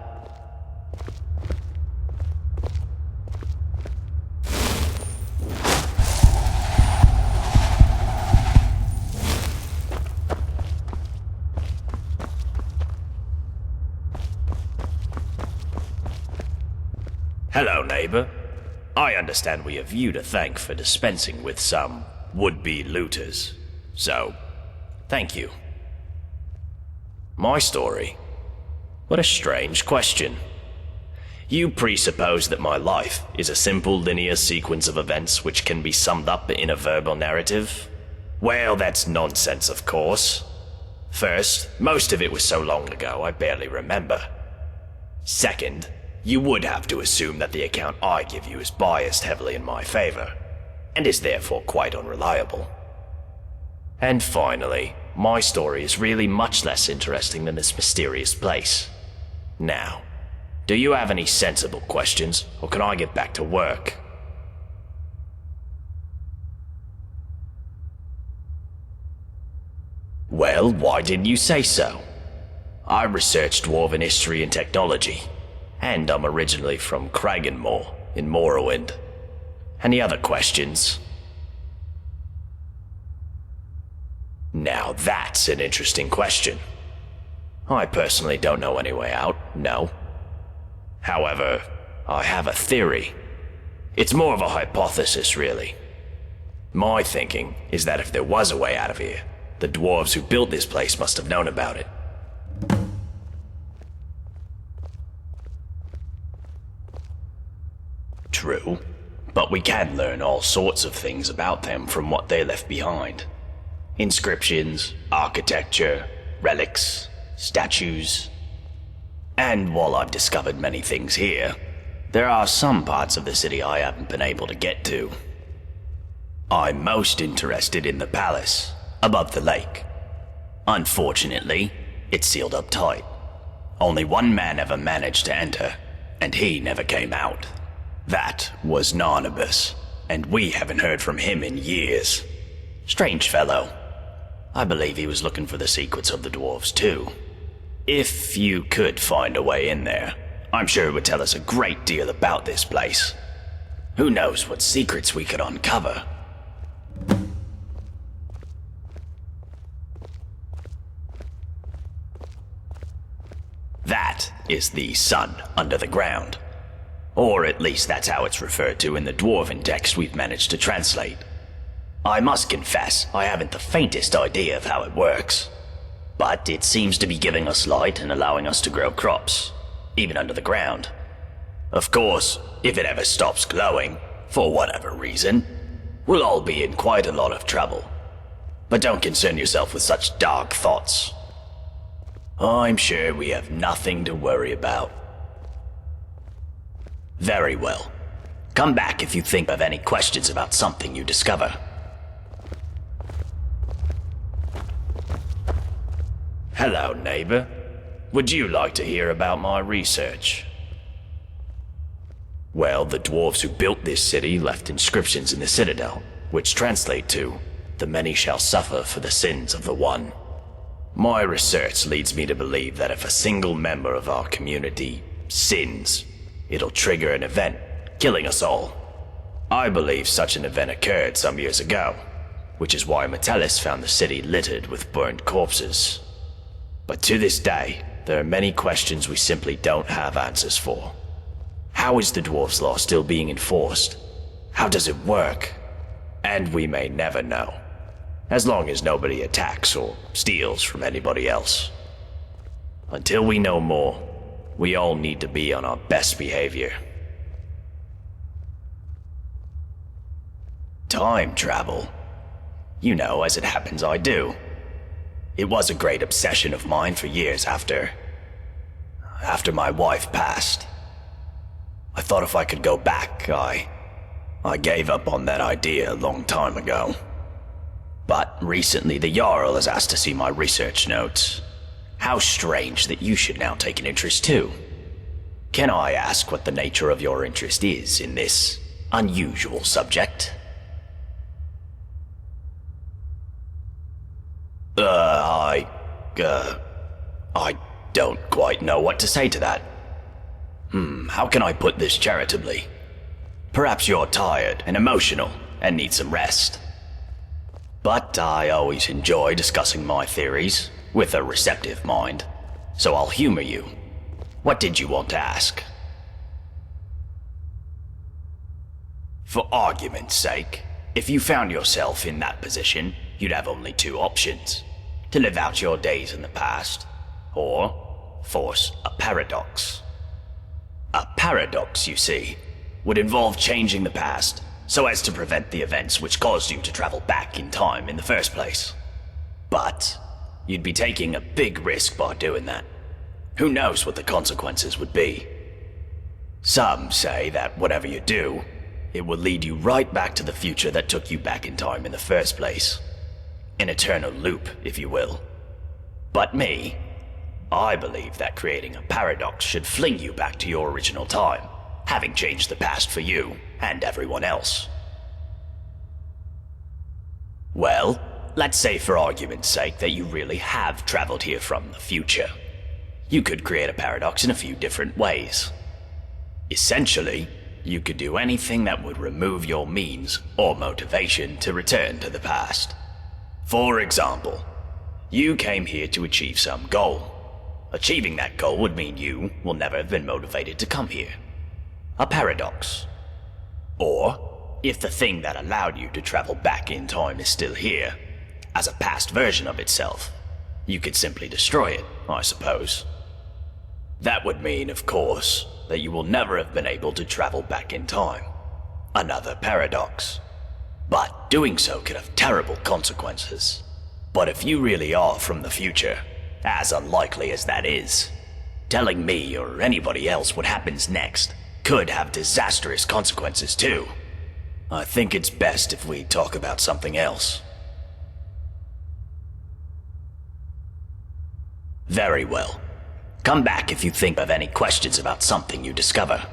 Hello, neighbor. I understand we have you to thank for dispensing with some would-be looters. So, thank you. My story? What a strange question. You presuppose that my life is a simple linear sequence of events which can be summed up in a verbal narrative? Well, that's nonsense, of course. First, most of it was so long ago I barely remember. Second, you would have to assume that the account I give you is biased heavily in my favor, and is therefore quite unreliable. And finally, my story is really much less interesting than this mysterious place. Now, do you have any sensible questions, or can I get back to work? Well, why didn't you say so? I researched Dwarven history and technology, and I'm originally from Kragenmoor in Morrowind. Any other questions? Now that's an interesting question. I personally don't know any way out, no. However, I have a theory. It's more of a hypothesis, really. My thinking is that if there was a way out of here, the dwarves who built this place must have known about it. True, but we can learn all sorts of things about them from what they left behind. Inscriptions, architecture, relics, statues. And while I've discovered many things here, there are some parts of the city I haven't been able to get to. I'm most interested in the palace, above the lake. Unfortunately, it's sealed up tight. Only one man ever managed to enter, and he never came out. That was Narnabas, and we haven't heard from him in years. Strange fellow. I believe he was looking for the secrets of the dwarves too. If you could find a way in there, I'm sure it would tell us a great deal about this place. Who knows what secrets we could uncover. That is the sun under the ground. Or at least that's how it's referred to in the dwarven text we've managed to translate. I must confess, I haven't the faintest idea of how it works. But it seems to be giving us light and allowing us to grow crops, even under the ground. Of course, if it ever stops glowing, for whatever reason, we'll all be in quite a lot of trouble. But don't concern yourself with such dark thoughts. I'm sure we have nothing to worry about. Very well. Come back if you think of any questions about something you discover. Hello, neighbor. Would you like to hear about my research? Well, the dwarves who built this city left inscriptions in the citadel, which translate to, "The many shall suffer for the sins of the one." My research leads me to believe that if a single member of our community sins, it'll trigger an event, killing us all. I believe such an event occurred some years ago, which is why Metellus found the city littered with burned corpses. But to this day, there are many questions we simply don't have answers for. How is the Dwarves' Law still being enforced? How does it work? And we may never know, as long as nobody attacks or steals from anybody else. Until we know more, we all need to be on our best behavior. Time travel. You know, as it happens, I do. It was a great obsession of mine for years after my wife passed. I thought if I could go back, I gave up on that idea a long time ago. But recently the Jarl has asked to see my research notes. How strange that you should now take an interest too. Can I ask what the nature of your interest is in this unusual subject? I don't quite know what to say to that. How can I put this charitably? Perhaps you're tired and emotional and need some rest. But I always enjoy discussing my theories with a receptive mind, so I'll humor you. What did you want to ask? For argument's sake, if you found yourself in that position, you'd have only two options. To live out your days in the past, or force a paradox. A paradox, you see, would involve changing the past so as to prevent the events which caused you to travel back in time in the first place. But you'd be taking a big risk by doing that. Who knows what the consequences would be? Some say that whatever you do, it will lead you right back to the future that took you back in time in the first place. An eternal loop, if you will. But me, I believe that creating a paradox should fling you back to your original time, having changed the past for you and everyone else. Well, let's say for argument's sake that you really have traveled here from the future. You could create a paradox in a few different ways. Essentially, you could do anything that would remove your means or motivation to return to the past. For example, you came here to achieve some goal. Achieving that goal would mean you will never have been motivated to come here. A paradox. Or, if the thing that allowed you to travel back in time is still here, as a past version of itself, you could simply destroy it, I suppose. That would mean, of course, that you will never have been able to travel back in time. Another paradox. But doing so could have terrible consequences. But if you really are from the future, as unlikely as that is, telling me or anybody else what happens next could have disastrous consequences too. I think it's best if we talk about something else. Very well. Come back if you think of any questions about something you discover.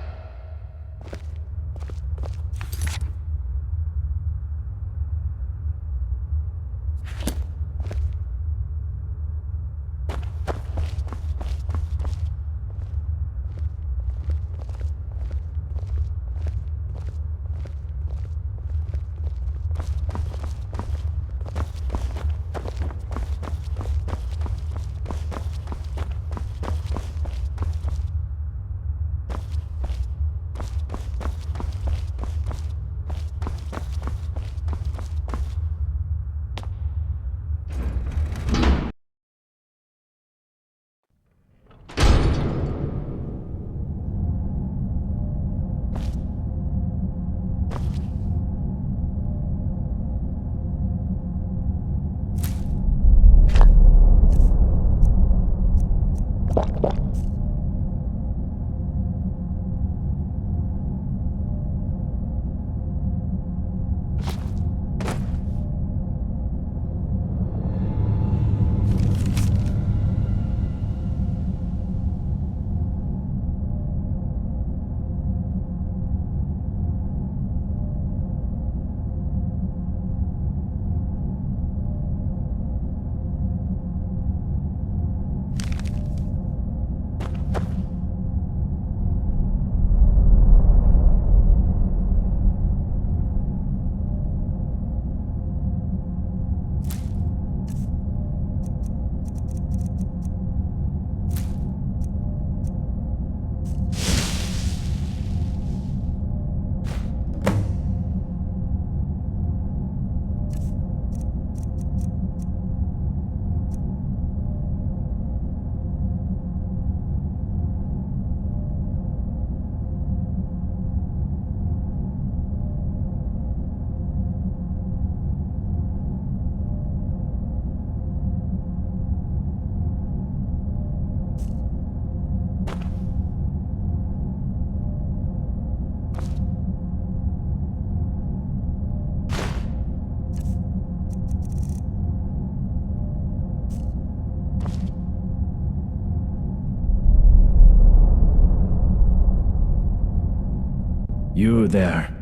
You there.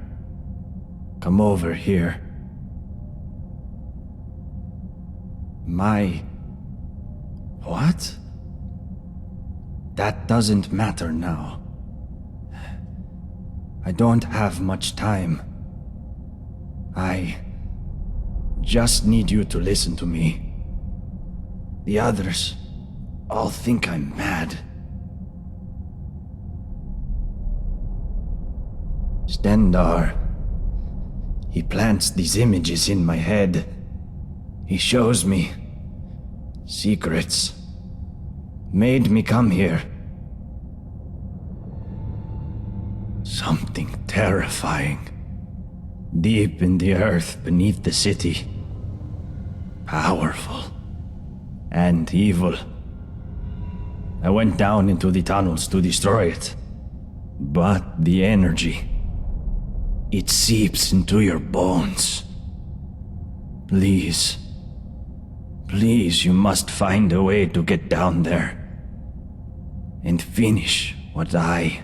Come over here. What? That doesn't matter now. I don't have much time. I just need you to listen to me. The others all think I'm mad. Stendar, he plants these images in my head. He shows me secrets. Made me come here. Something terrifying. Deep in the earth beneath the city. Powerful. And evil. I went down into the tunnels to destroy it. But the energy, it seeps into your bones. Please. Please, you must find a way to get down there. And finish what I...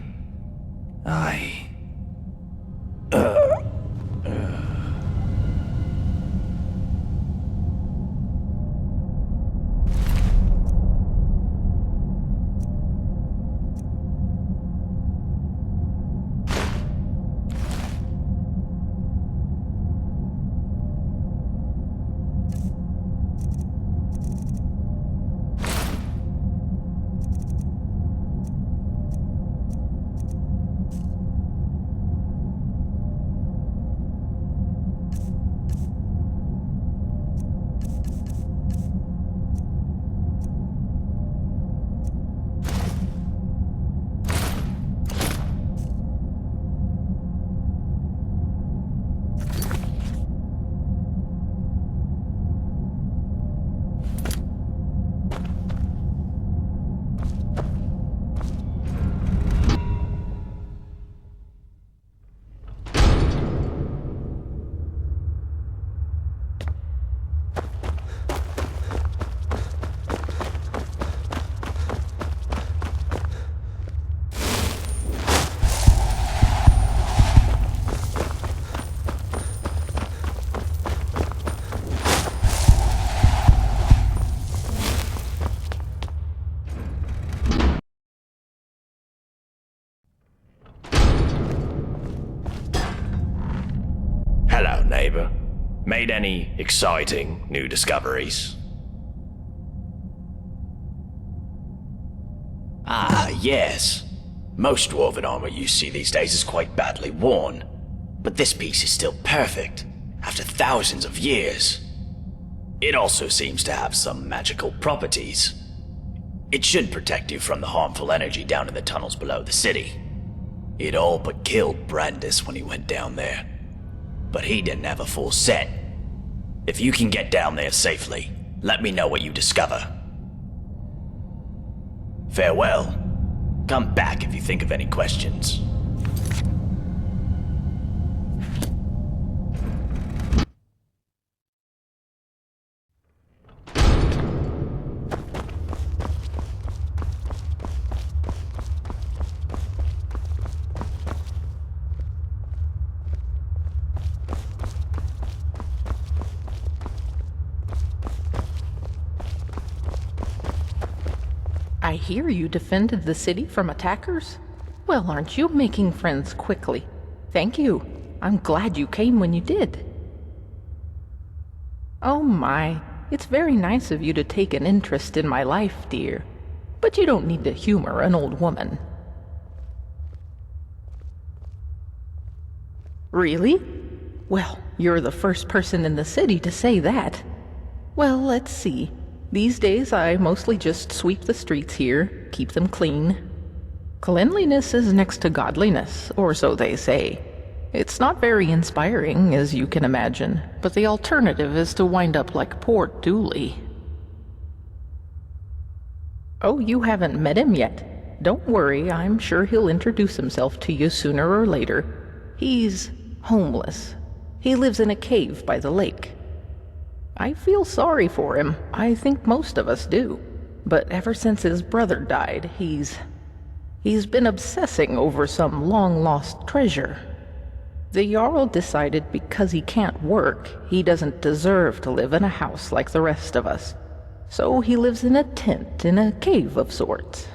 Hello, neighbor. Made any exciting new discoveries? Ah, yes. Most dwarven armor you see these days is quite badly worn. But this piece is still perfect, after thousands of years. It also seems to have some magical properties. It should protect you from the harmful energy down in the tunnels below the city. It all but killed Brandis when he went down there. But he didn't have a full set. If you can get down there safely, let me know what you discover. Farewell. Come back if you think of any questions. I hear you defended the city from attackers? Well, aren't you making friends quickly? Thank you. I'm glad you came when you did. Oh my, it's very nice of you to take an interest in my life, dear. But you don't need to humor an old woman. Really? Well, you're the first person in the city to say that. Well, let's see. These days, I mostly just sweep the streets here, keep them clean. Cleanliness is next to godliness, or so they say. It's not very inspiring, as you can imagine, but the alternative is to wind up like poor Dooley. Oh, you haven't met him yet? Don't worry, I'm sure he'll introduce himself to you sooner or later. He's homeless. He lives in a cave by the lake. I feel sorry for him. I think most of us do. But ever since his brother died, he's been obsessing over some long-lost treasure. The Jarl decided because he can't work, he doesn't deserve to live in a house like the rest of us. So he lives in a tent in a cave of sorts.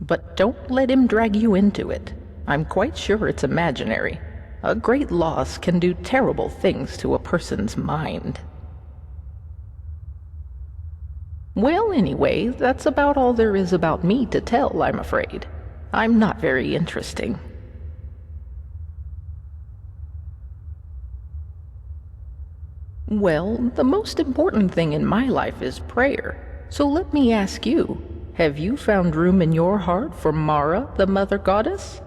But don't let him drag you into it. I'm quite sure it's imaginary. A great loss can do terrible things to a person's mind. Well, anyway, that's about all there is about me to tell, I'm afraid. I'm not very interesting. Well, the most important thing in my life is prayer. So let me ask you, have you found room in your heart for Mara, the Mother Goddess?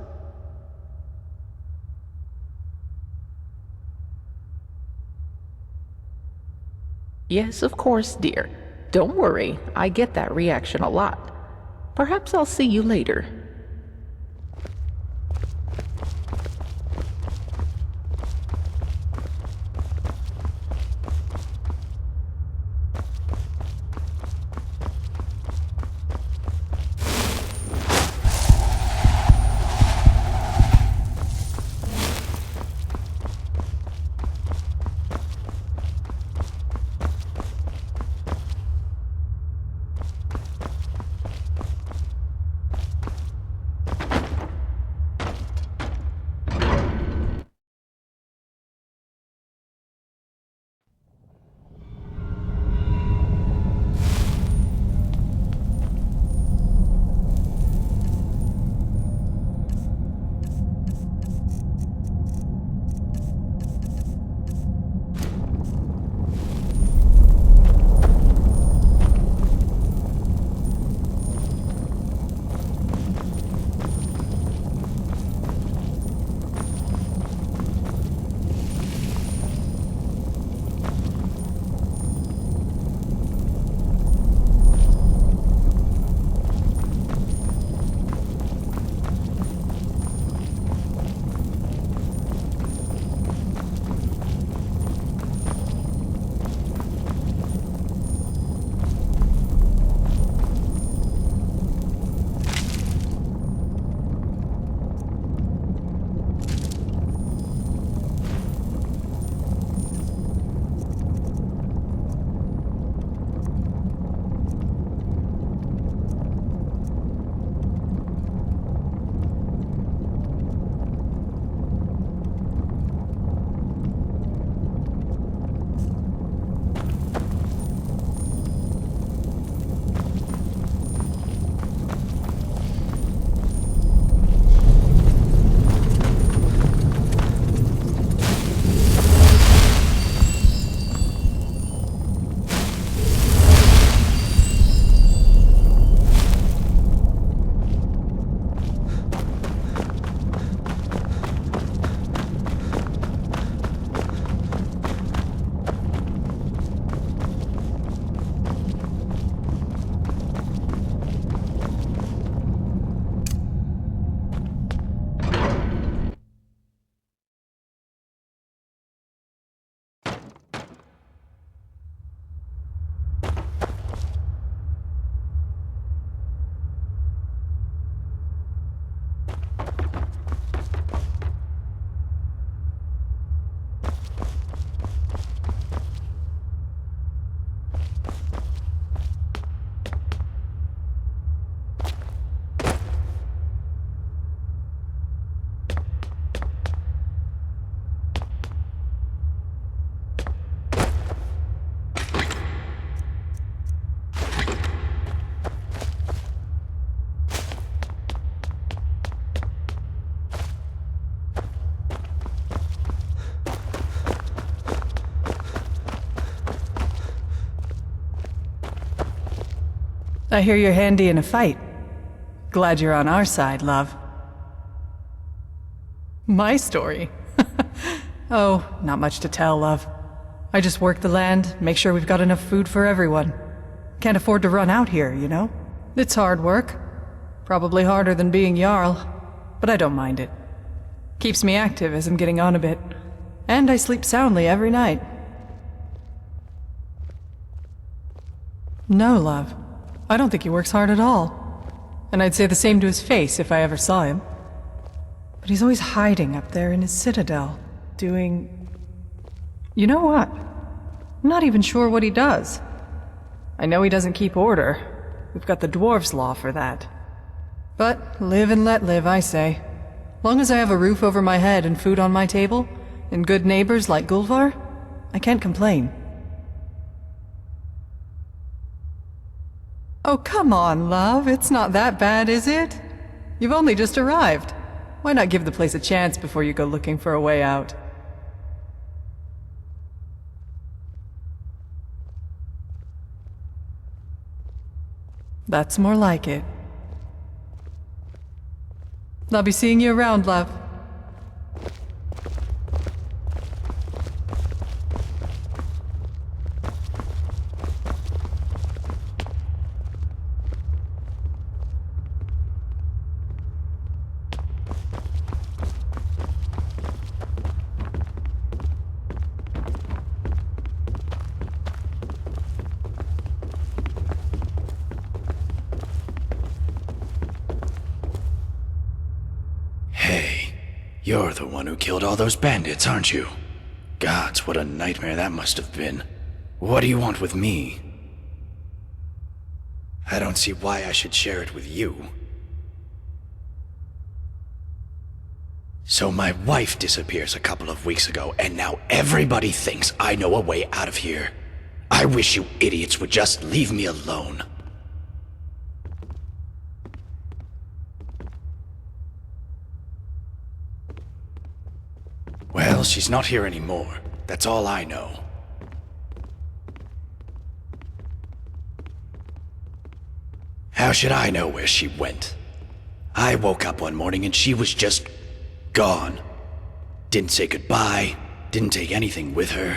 Yes, of course, dear. Don't worry, I get that reaction a lot. Perhaps I'll see you later. I hear you're handy in a fight. Glad you're on our side, love. My story? Oh, not much to tell, love. I just work the land, make sure we've got enough food for everyone. Can't afford to run out here, you know? It's hard work. Probably harder than being Jarl, but I don't mind it. Keeps me active as I'm getting on a bit. And I sleep soundly every night. No, love. I don't think he works hard at all. And I'd say the same to his face if I ever saw him. But he's always hiding up there in his citadel, doing... You know what? I'm not even sure what he does. I know he doesn't keep order. We've got the dwarves' law for that. But live and let live, I say. Long as I have a roof over my head and food on my table, and good neighbors like Gulvar, I can't complain. Oh, come on, love. It's not that bad, is it? You've only just arrived. Why not give the place a chance before you go looking for a way out? That's more like it. I'll be seeing you around, love. You're the one who killed all those bandits, aren't you? Gods, what a nightmare that must have been. What do you want with me? I don't see why I should share it with you. So my wife disappears a couple of weeks ago, and now everybody thinks I know a way out of here. I wish you idiots would just leave me alone. Well, she's not here anymore. That's all I know. How should I know where she went? I woke up one morning and she was just gone. Didn't say goodbye, didn't take anything with her.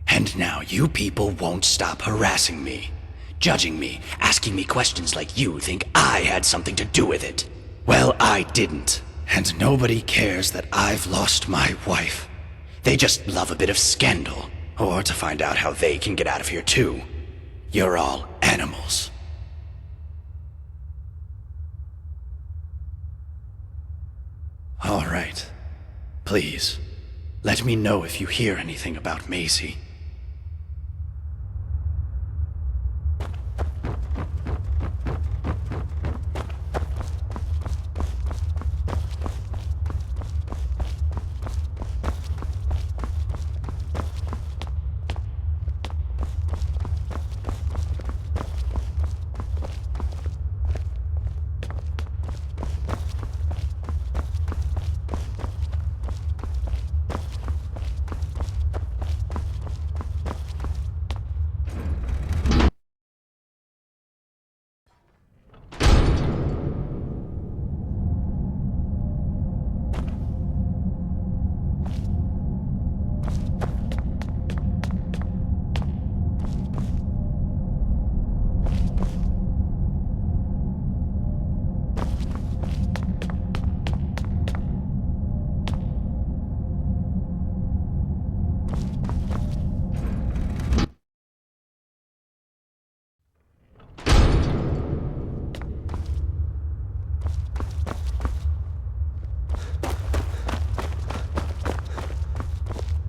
And now you people won't stop harassing me, judging me, asking me questions like you think I had something to do with it. Well, I didn't. And nobody cares that I've lost my wife. They just love a bit of scandal, or to find out how they can get out of here too. You're all animals. All right. Please, let me know if you hear anything about Maisie.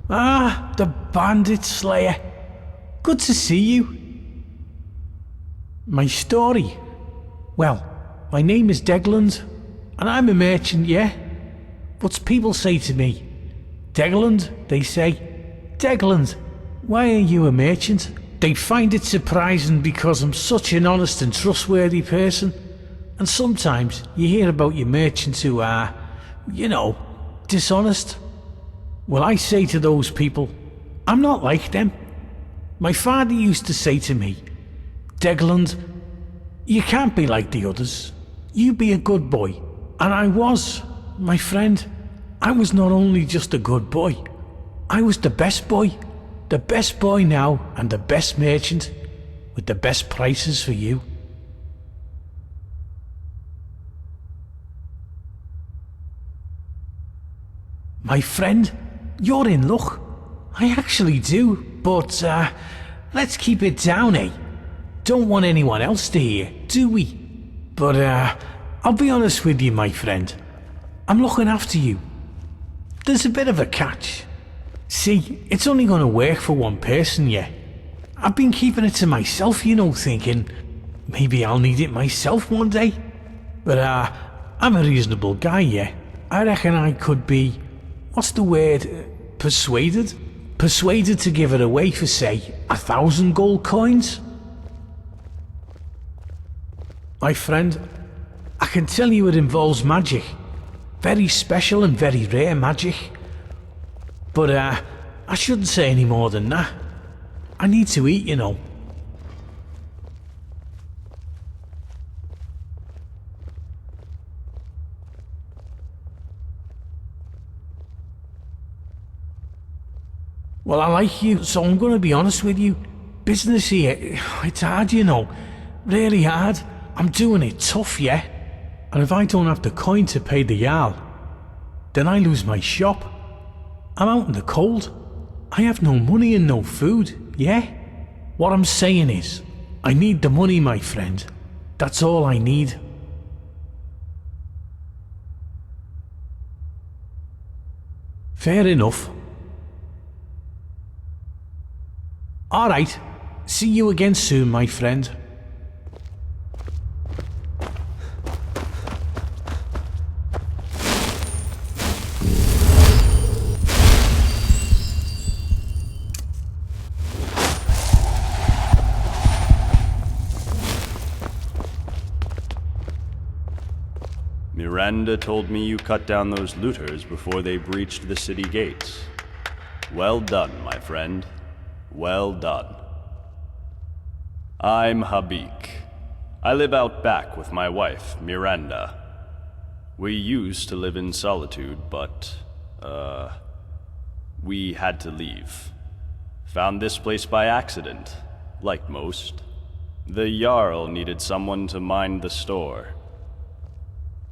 Ah, the Bandit Slayer. Good to see you. My story? Well, my name is Degland, and I'm a merchant, yeah? But people say to me, Degland, they say, Degland, why are you a merchant? They find it surprising because I'm such an honest and trustworthy person. And sometimes you hear about your merchants who are, you know, dishonest. Well, I say to those people, I'm not like them. My father used to say to me, Degland, you can't be like the others. You be a good boy. And I was, my friend. I was not only just a good boy, I was the best boy. The best boy now and the best merchant with the best prices for you. My friend, you're in luck. I actually do, but let's keep it down, eh? Don't want anyone else to hear, do we? But I'll be honest with you, my friend. I'm looking after you. There's a bit of a catch. See, it's only gonna work for one person, yeah. I've been keeping it to myself, you know, thinking maybe I'll need it myself one day. But I'm a reasonable guy, yeah. I reckon I could be, what's the word, persuaded? Persuaded to give it away for, say, 1,000 gold coins? My friend, I can tell you it involves magic. Very special and very rare magic. But I shouldn't say any more than that. I need to eat, you know. Well, I like you, so I'm gonna be honest with you. Business here, it's hard, you know. Really hard. I'm doing it tough, yeah? And if I don't have the coin to pay the Jarl, then I lose my shop. I'm out in the cold. I have no money and no food, yeah? What I'm saying is, I need the money, my friend. That's all I need. Fair enough. Alright, see you again soon, my friend. Miranda told me you cut down those looters before they breached the city gates. Well done, my friend. Well done. I'm Habik. I live out back with my wife, Miranda. We used to live in solitude, but, we had to leave. Found this place by accident, like most. The Jarl needed someone to mind the store.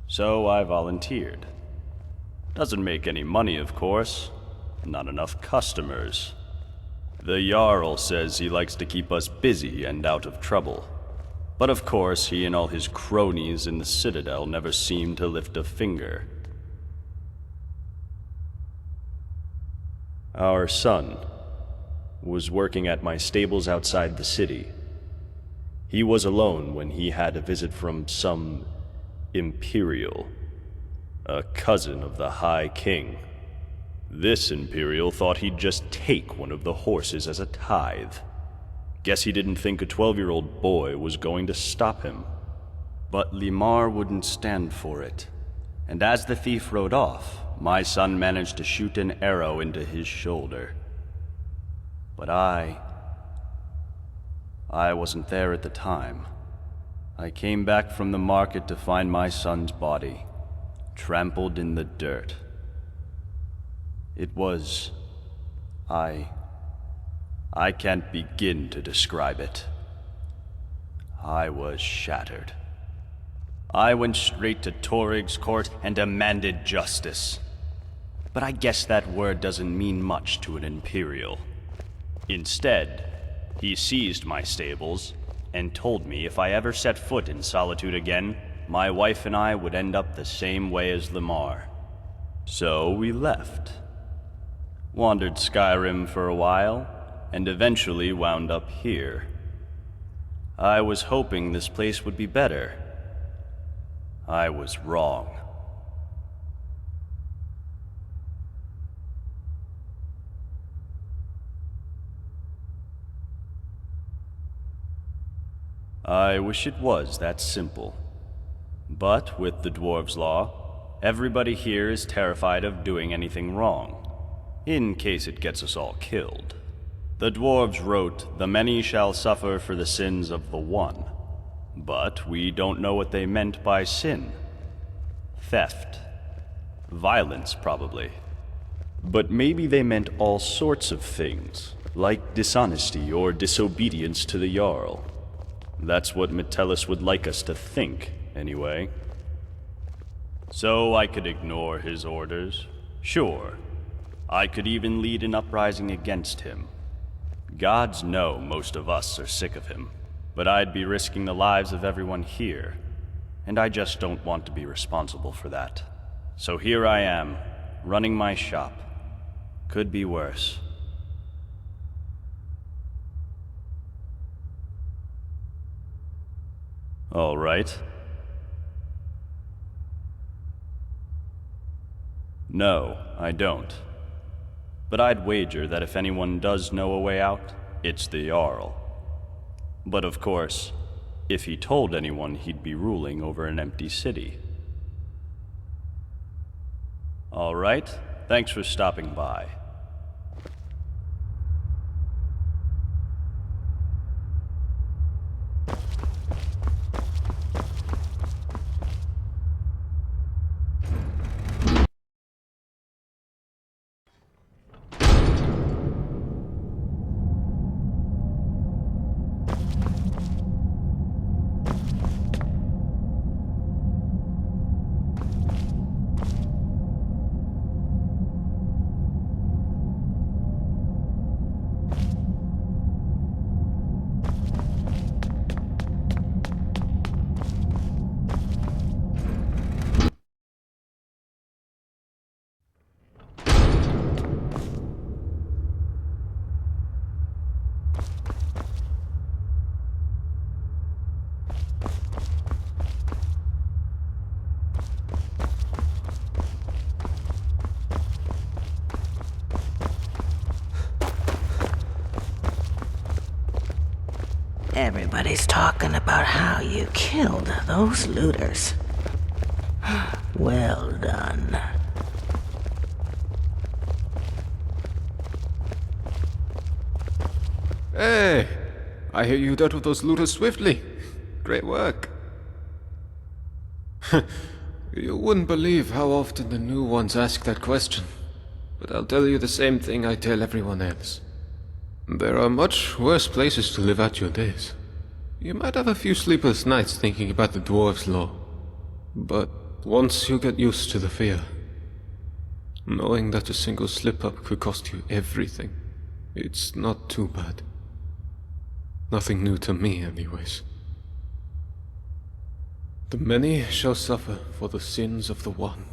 So I volunteered. Doesn't make any money, of course. Not enough customers. The Jarl says he likes to keep us busy and out of trouble. But of course, he and all his cronies in the Citadel never seem to lift a finger. Our son was working at my stables outside the city. He was alone when he had a visit from some Imperial, a cousin of the High King. This Imperial thought he'd just take one of the horses as a tithe. Guess he didn't think a 12-year-old boy was going to stop him. But Limar wouldn't stand for it. And as the thief rode off, my son managed to shoot an arrow into his shoulder. But I wasn't there at the time. I came back from the market to find my son's body, trampled in the dirt. It was... I can't begin to describe it. I was shattered. I went straight to Torig's court and demanded justice. But I guess that word doesn't mean much to an Imperial. Instead, he seized my stables and told me if I ever set foot in Solitude again, my wife and I would end up the same way as Limar. So we left. Wandered Skyrim for a while, and eventually wound up here. I was hoping this place would be better. I was wrong. I wish it was that simple. But with the Dwarves' Law, everybody here is terrified of doing anything wrong, in case it gets us all killed. The Dwarves wrote, "The many shall suffer for the sins of the one." But we don't know what they meant by sin. Theft. Violence, probably. But maybe they meant all sorts of things, like dishonesty or disobedience to the Jarl. That's what Metellus would like us to think, anyway. So I could ignore his orders. Sure. I could even lead an uprising against him. Gods know most of us are sick of him, but I'd be risking the lives of everyone here, and I just don't want to be responsible for that. So here I am, running my shop. Could be worse. All right. No, I don't. But I'd wager that if anyone does know a way out, it's the Jarl. But of course, if he told anyone, he'd be ruling over an empty city. All right, thanks for stopping by. Everybody's talking about how you killed those looters. Well done. Hey! I hear you dealt with those looters swiftly. Great work. You wouldn't believe how often the new ones ask that question. But I'll tell you the same thing I tell everyone else. There are much worse places to live out your days. You might have a few sleepless nights thinking about the dwarves' law. But once you get used to the fear, knowing that a single slip-up could cost you everything, it's not too bad. Nothing new to me, anyways. The many shall suffer for the sins of the one.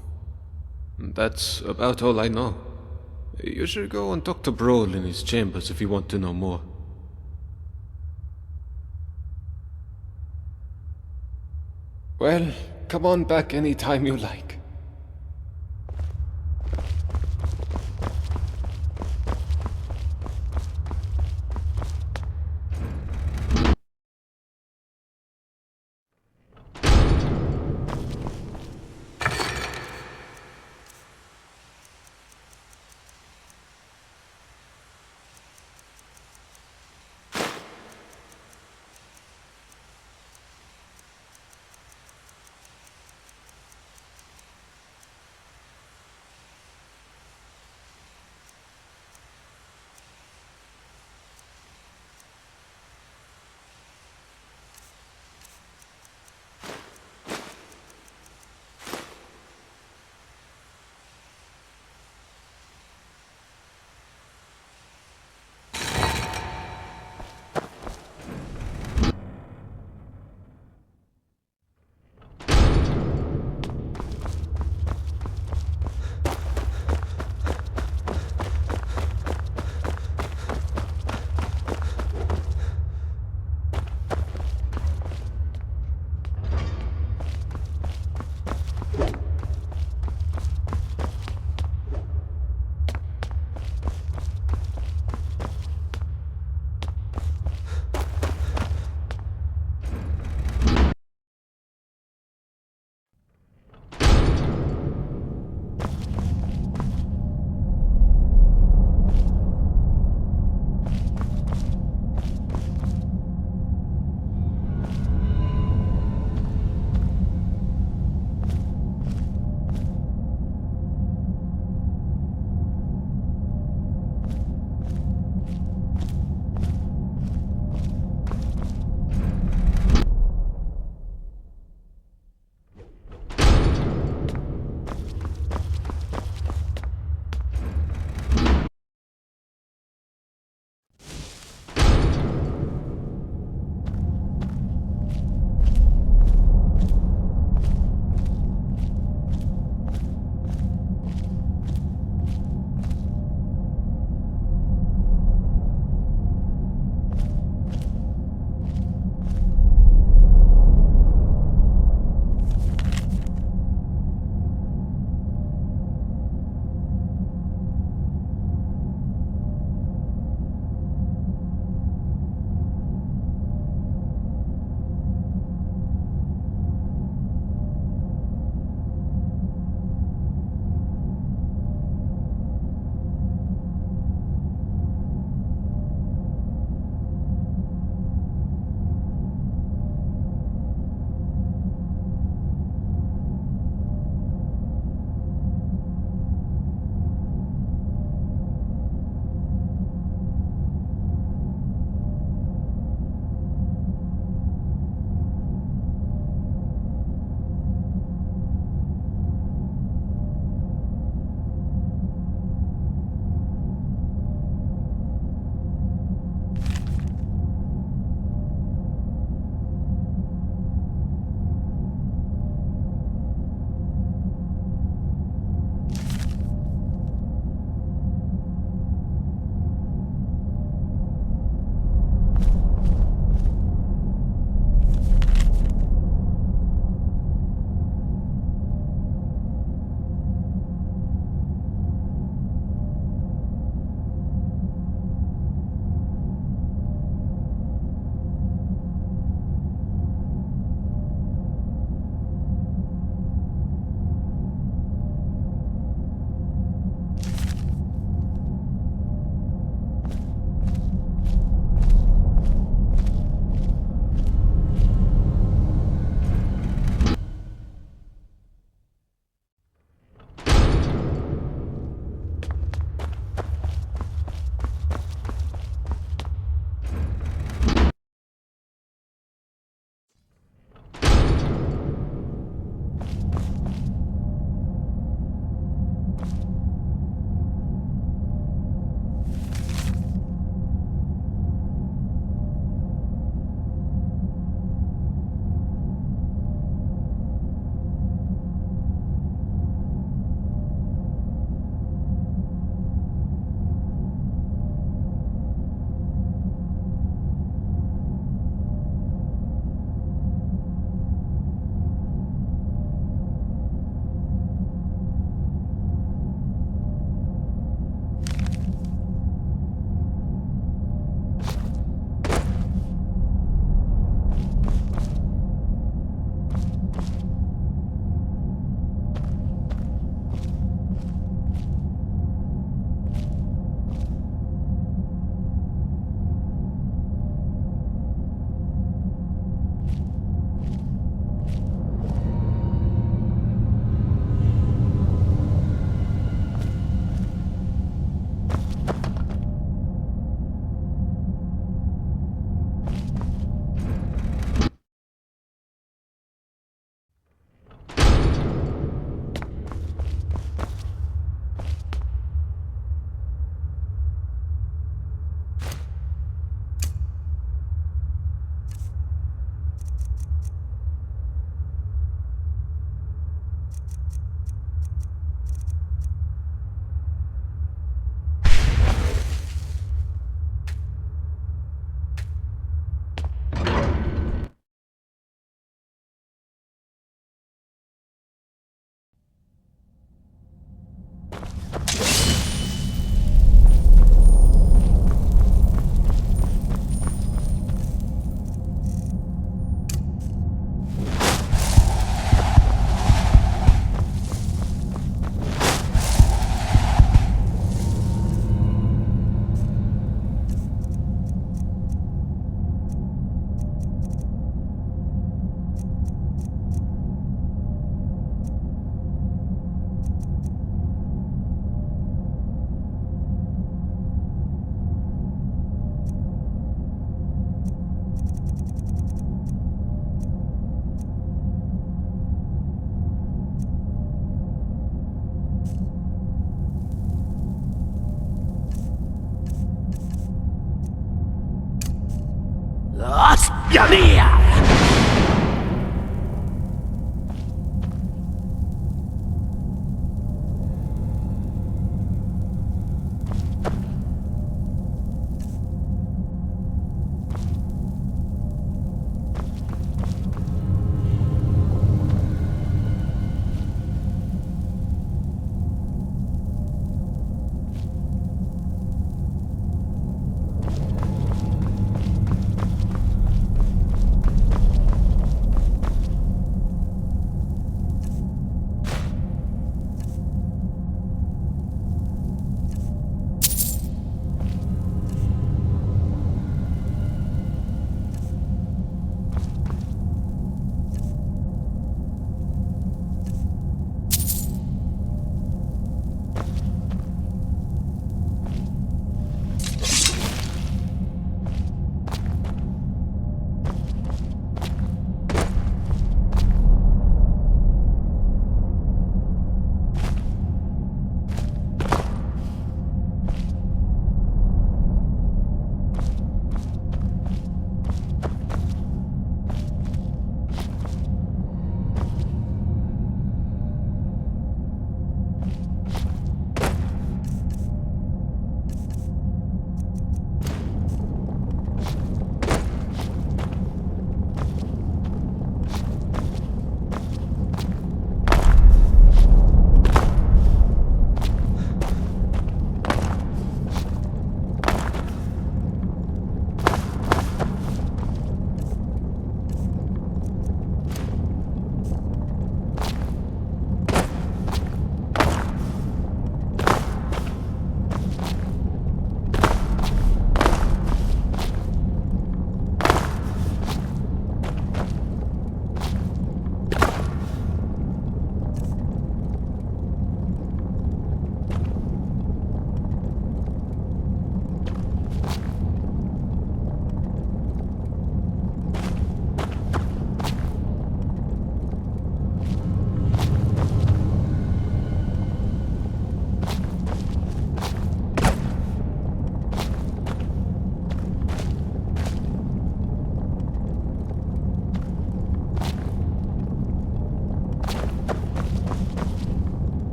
And that's about all I know. You should go and talk to Brohl in his chambers if you want to know more. Well, come on back any time you like.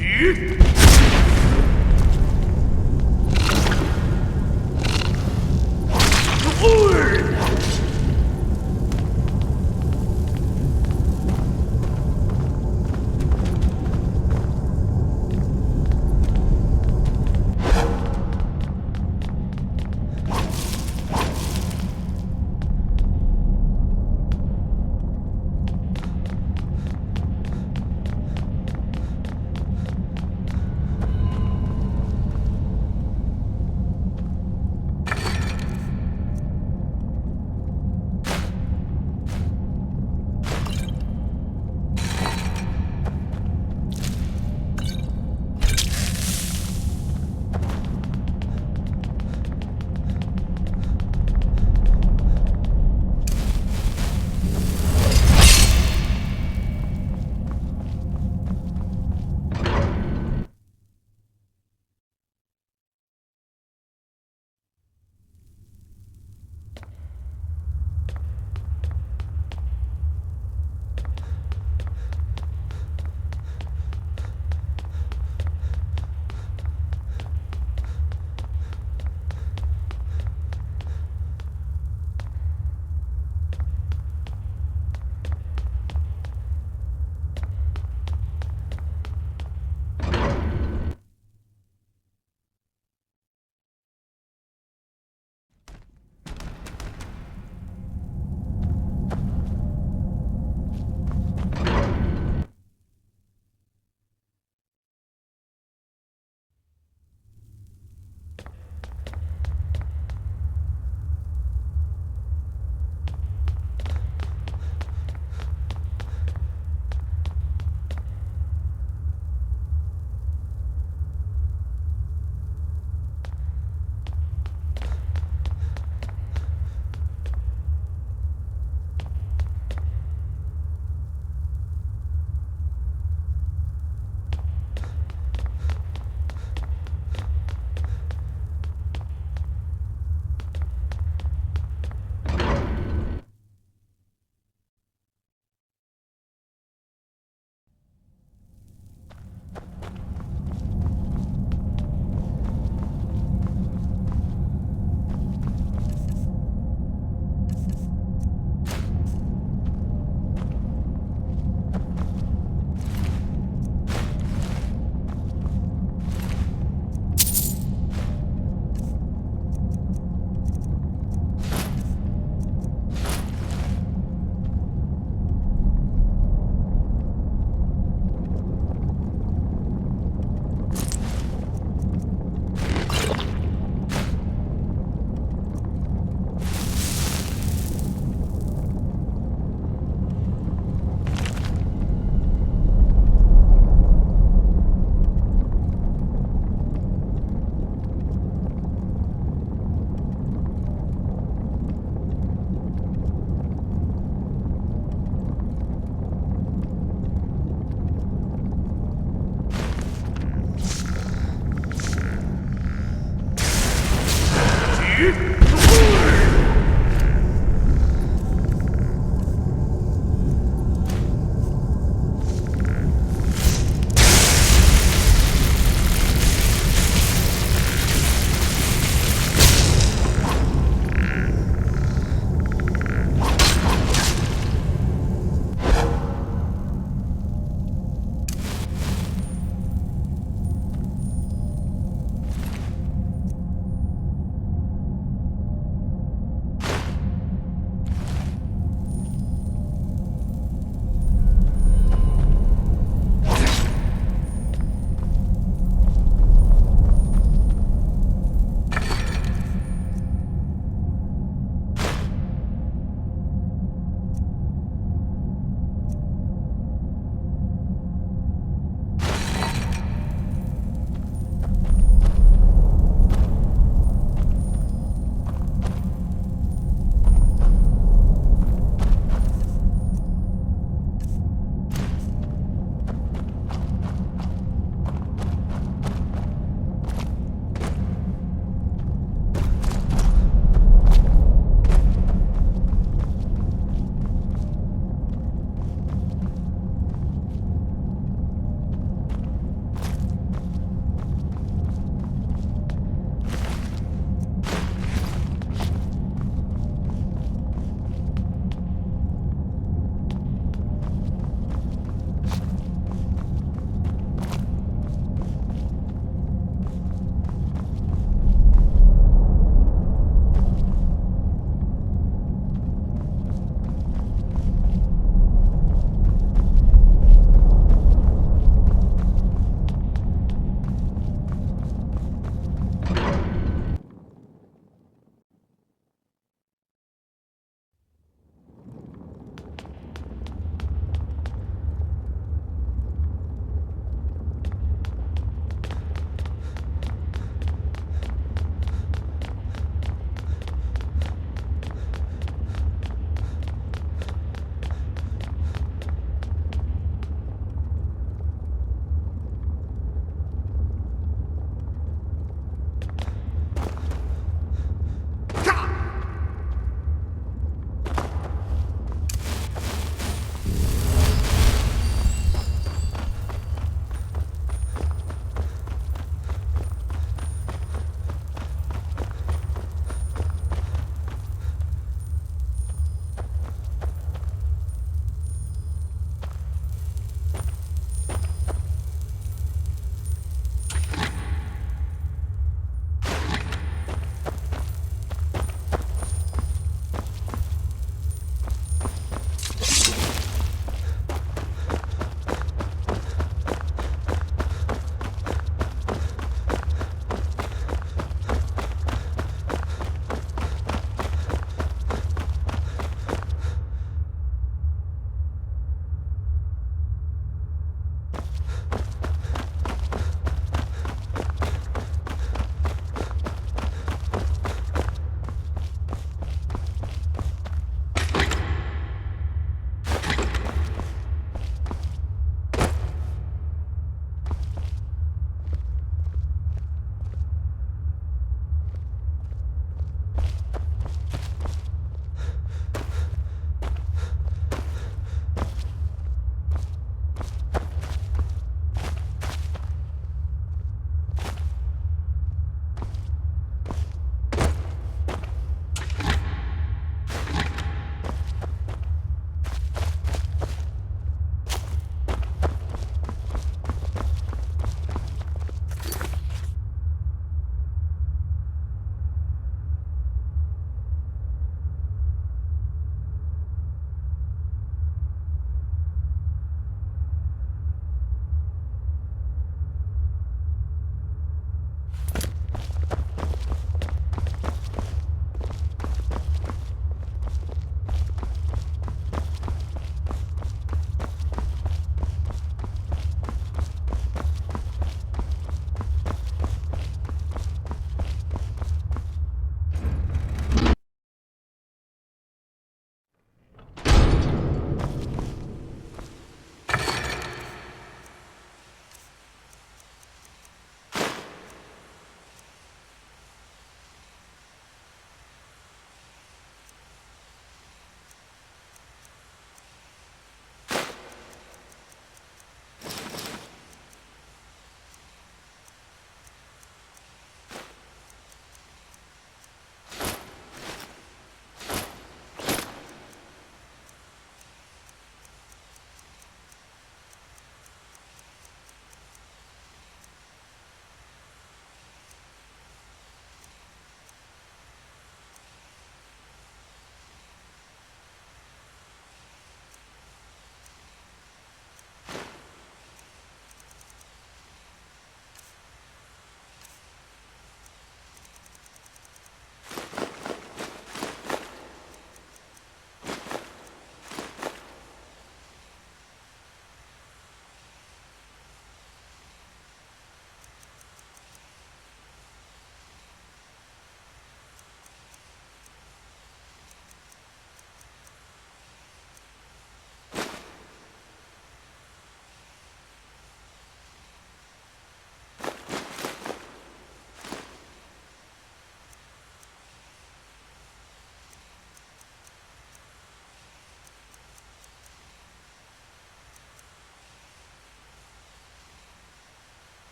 Jeep!